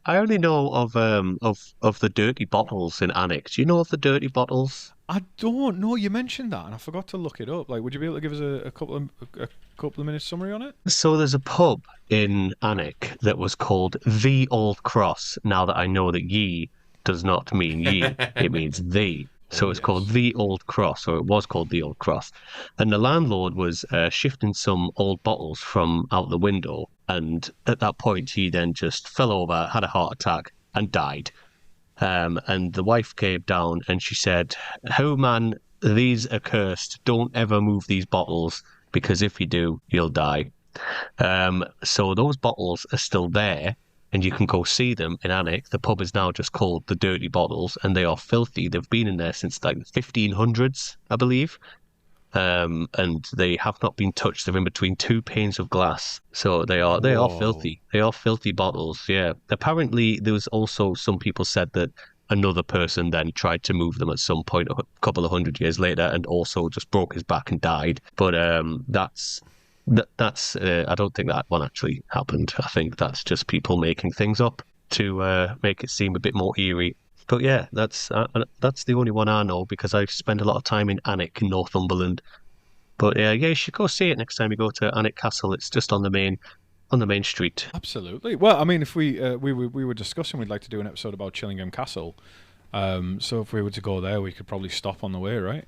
[SPEAKER 2] I only know of the dirty bottles in Alnwick. Do you know of the dirty bottles?
[SPEAKER 3] I don't know. You mentioned that, and I forgot to look it up. Like, would you be able to give us a couple of minutes summary on it?
[SPEAKER 2] So there's a pub in Alnwick that was called The Old Cross. Now that I know that ye does not mean ye, it means the. So it's called The Old Cross, or it was called The Old Cross. And the landlord was shifting some old bottles from out the window. And at that point, he then just fell over, had a heart attack, and died. And the wife came down and she said, "How, man, these are cursed. Don't ever move these bottles, because if you do, you'll die." So those bottles are still there. And you can go see them in Alnwick. The pub is now just called The Dirty Bottles, and they are filthy. They've been in there since like the 1500s, I believe. And they have not been touched. They're in between two panes of glass. So they are filthy. They are filthy bottles, yeah. Apparently, there was also some people said that another person then tried to move them at some point a couple of hundred years later and also just broke his back and died. But that's I don't think that one actually happened. I think that's just people making things up to make it seem a bit more eerie. But yeah, that's the only one I know because I spend a lot of time in Alnwick in Northumberland. But yeah, you should go see it next time you go to Alnwick Castle. It's just on the main street.
[SPEAKER 3] Absolutely. Well, I mean, if we were discussing, we'd like to do an episode about Chillingham Castle. So if we were to go there, we could probably stop on the way, right?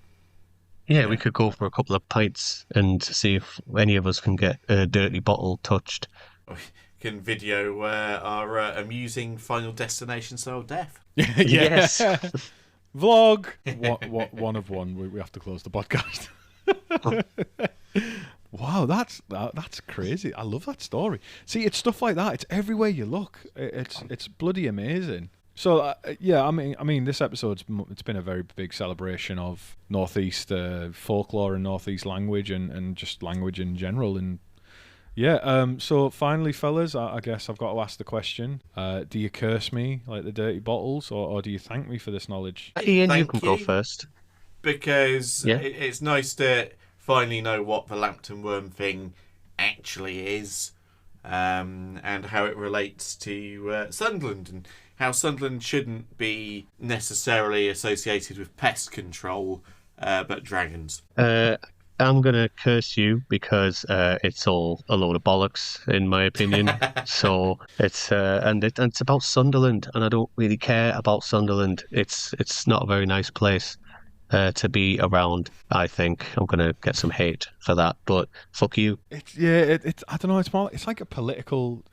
[SPEAKER 2] Yeah, we could go for a couple of pints and see if any of us can get a dirty bottle touched.
[SPEAKER 1] We can video our amusing Final Destination style death.
[SPEAKER 3] Yes. Vlog. One of one. We have to close the podcast. Wow, that's crazy. I love that story. See, it's stuff like that. It's everywhere you look. It's bloody amazing. So yeah, I mean, this episode's it's been a very big celebration of Northeast folklore and Northeast language and just language in general. And yeah, so finally, fellas, I guess I've got to ask the question: do you curse me like the dirty bottles, or do you thank me for this knowledge?
[SPEAKER 2] Ian, you can go first.
[SPEAKER 1] Because it's nice to finally know what the Lambton Worm thing actually is, and how it relates to Sunderland, and how Sunderland shouldn't be necessarily associated with pest control, but dragons.
[SPEAKER 2] I'm going to curse you because it's all a load of bollocks, in my opinion. So it's it's about Sunderland, and I don't really care about Sunderland. It's not a very nice place to be around. I think I'm going to get some hate for that, but fuck you.
[SPEAKER 3] It's I don't know. It's like a political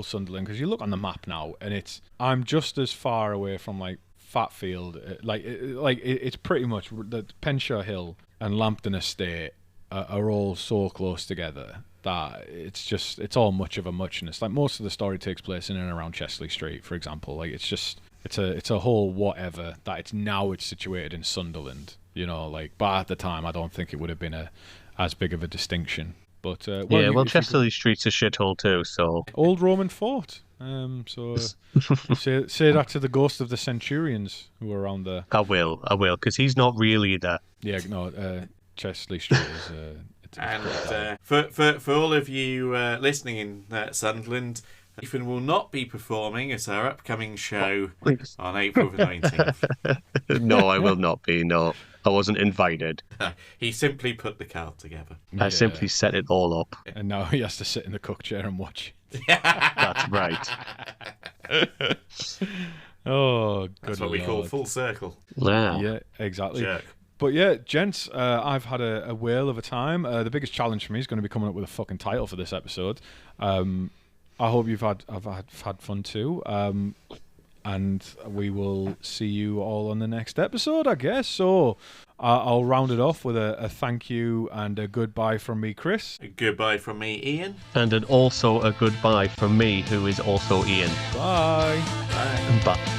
[SPEAKER 3] Sunderland, because you look on the map now, and I'm just as far away from like Fatfield, it's pretty much the Penshaw Hill and Lambton Estate are all so close together that it's all much of a muchness. Like, most of the story takes place in and around Chesley Street, for example. Like, it's a whole whatever that it's situated in Sunderland, you know. Like, but at the time, I don't think it would have been as big of a distinction. But
[SPEAKER 2] Chesley Street's a shithole too. So
[SPEAKER 3] old Roman fort. So say that to the ghost of the centurions who were around there.
[SPEAKER 2] I will, because he's not really there.
[SPEAKER 3] Yeah, no. Chesley Street is.
[SPEAKER 1] And for all of you listening in Sunderland, Ethan will not be performing at our upcoming show on April the 19th.
[SPEAKER 2] No, I will not be. No, I wasn't invited.
[SPEAKER 1] He simply put the card together.
[SPEAKER 2] I simply set it all up.
[SPEAKER 3] And now he has to sit in the cook chair and watch.
[SPEAKER 2] That's right.
[SPEAKER 3] Oh, good.
[SPEAKER 1] That's what we call full circle.
[SPEAKER 2] Wow.
[SPEAKER 3] Yeah, exactly.
[SPEAKER 1] Jerk.
[SPEAKER 3] But yeah, gents, I've had a whale of a time. The biggest challenge for me is going to be coming up with a fucking title for this episode. I hope I've had fun too. And we will see you all on the next episode, I guess. So I'll round it off with a thank you and a goodbye from me, Chris.
[SPEAKER 1] A goodbye from me, Ian.
[SPEAKER 2] And also a goodbye from me, who is also Ian.
[SPEAKER 3] Bye.
[SPEAKER 1] Bye.
[SPEAKER 2] Bye.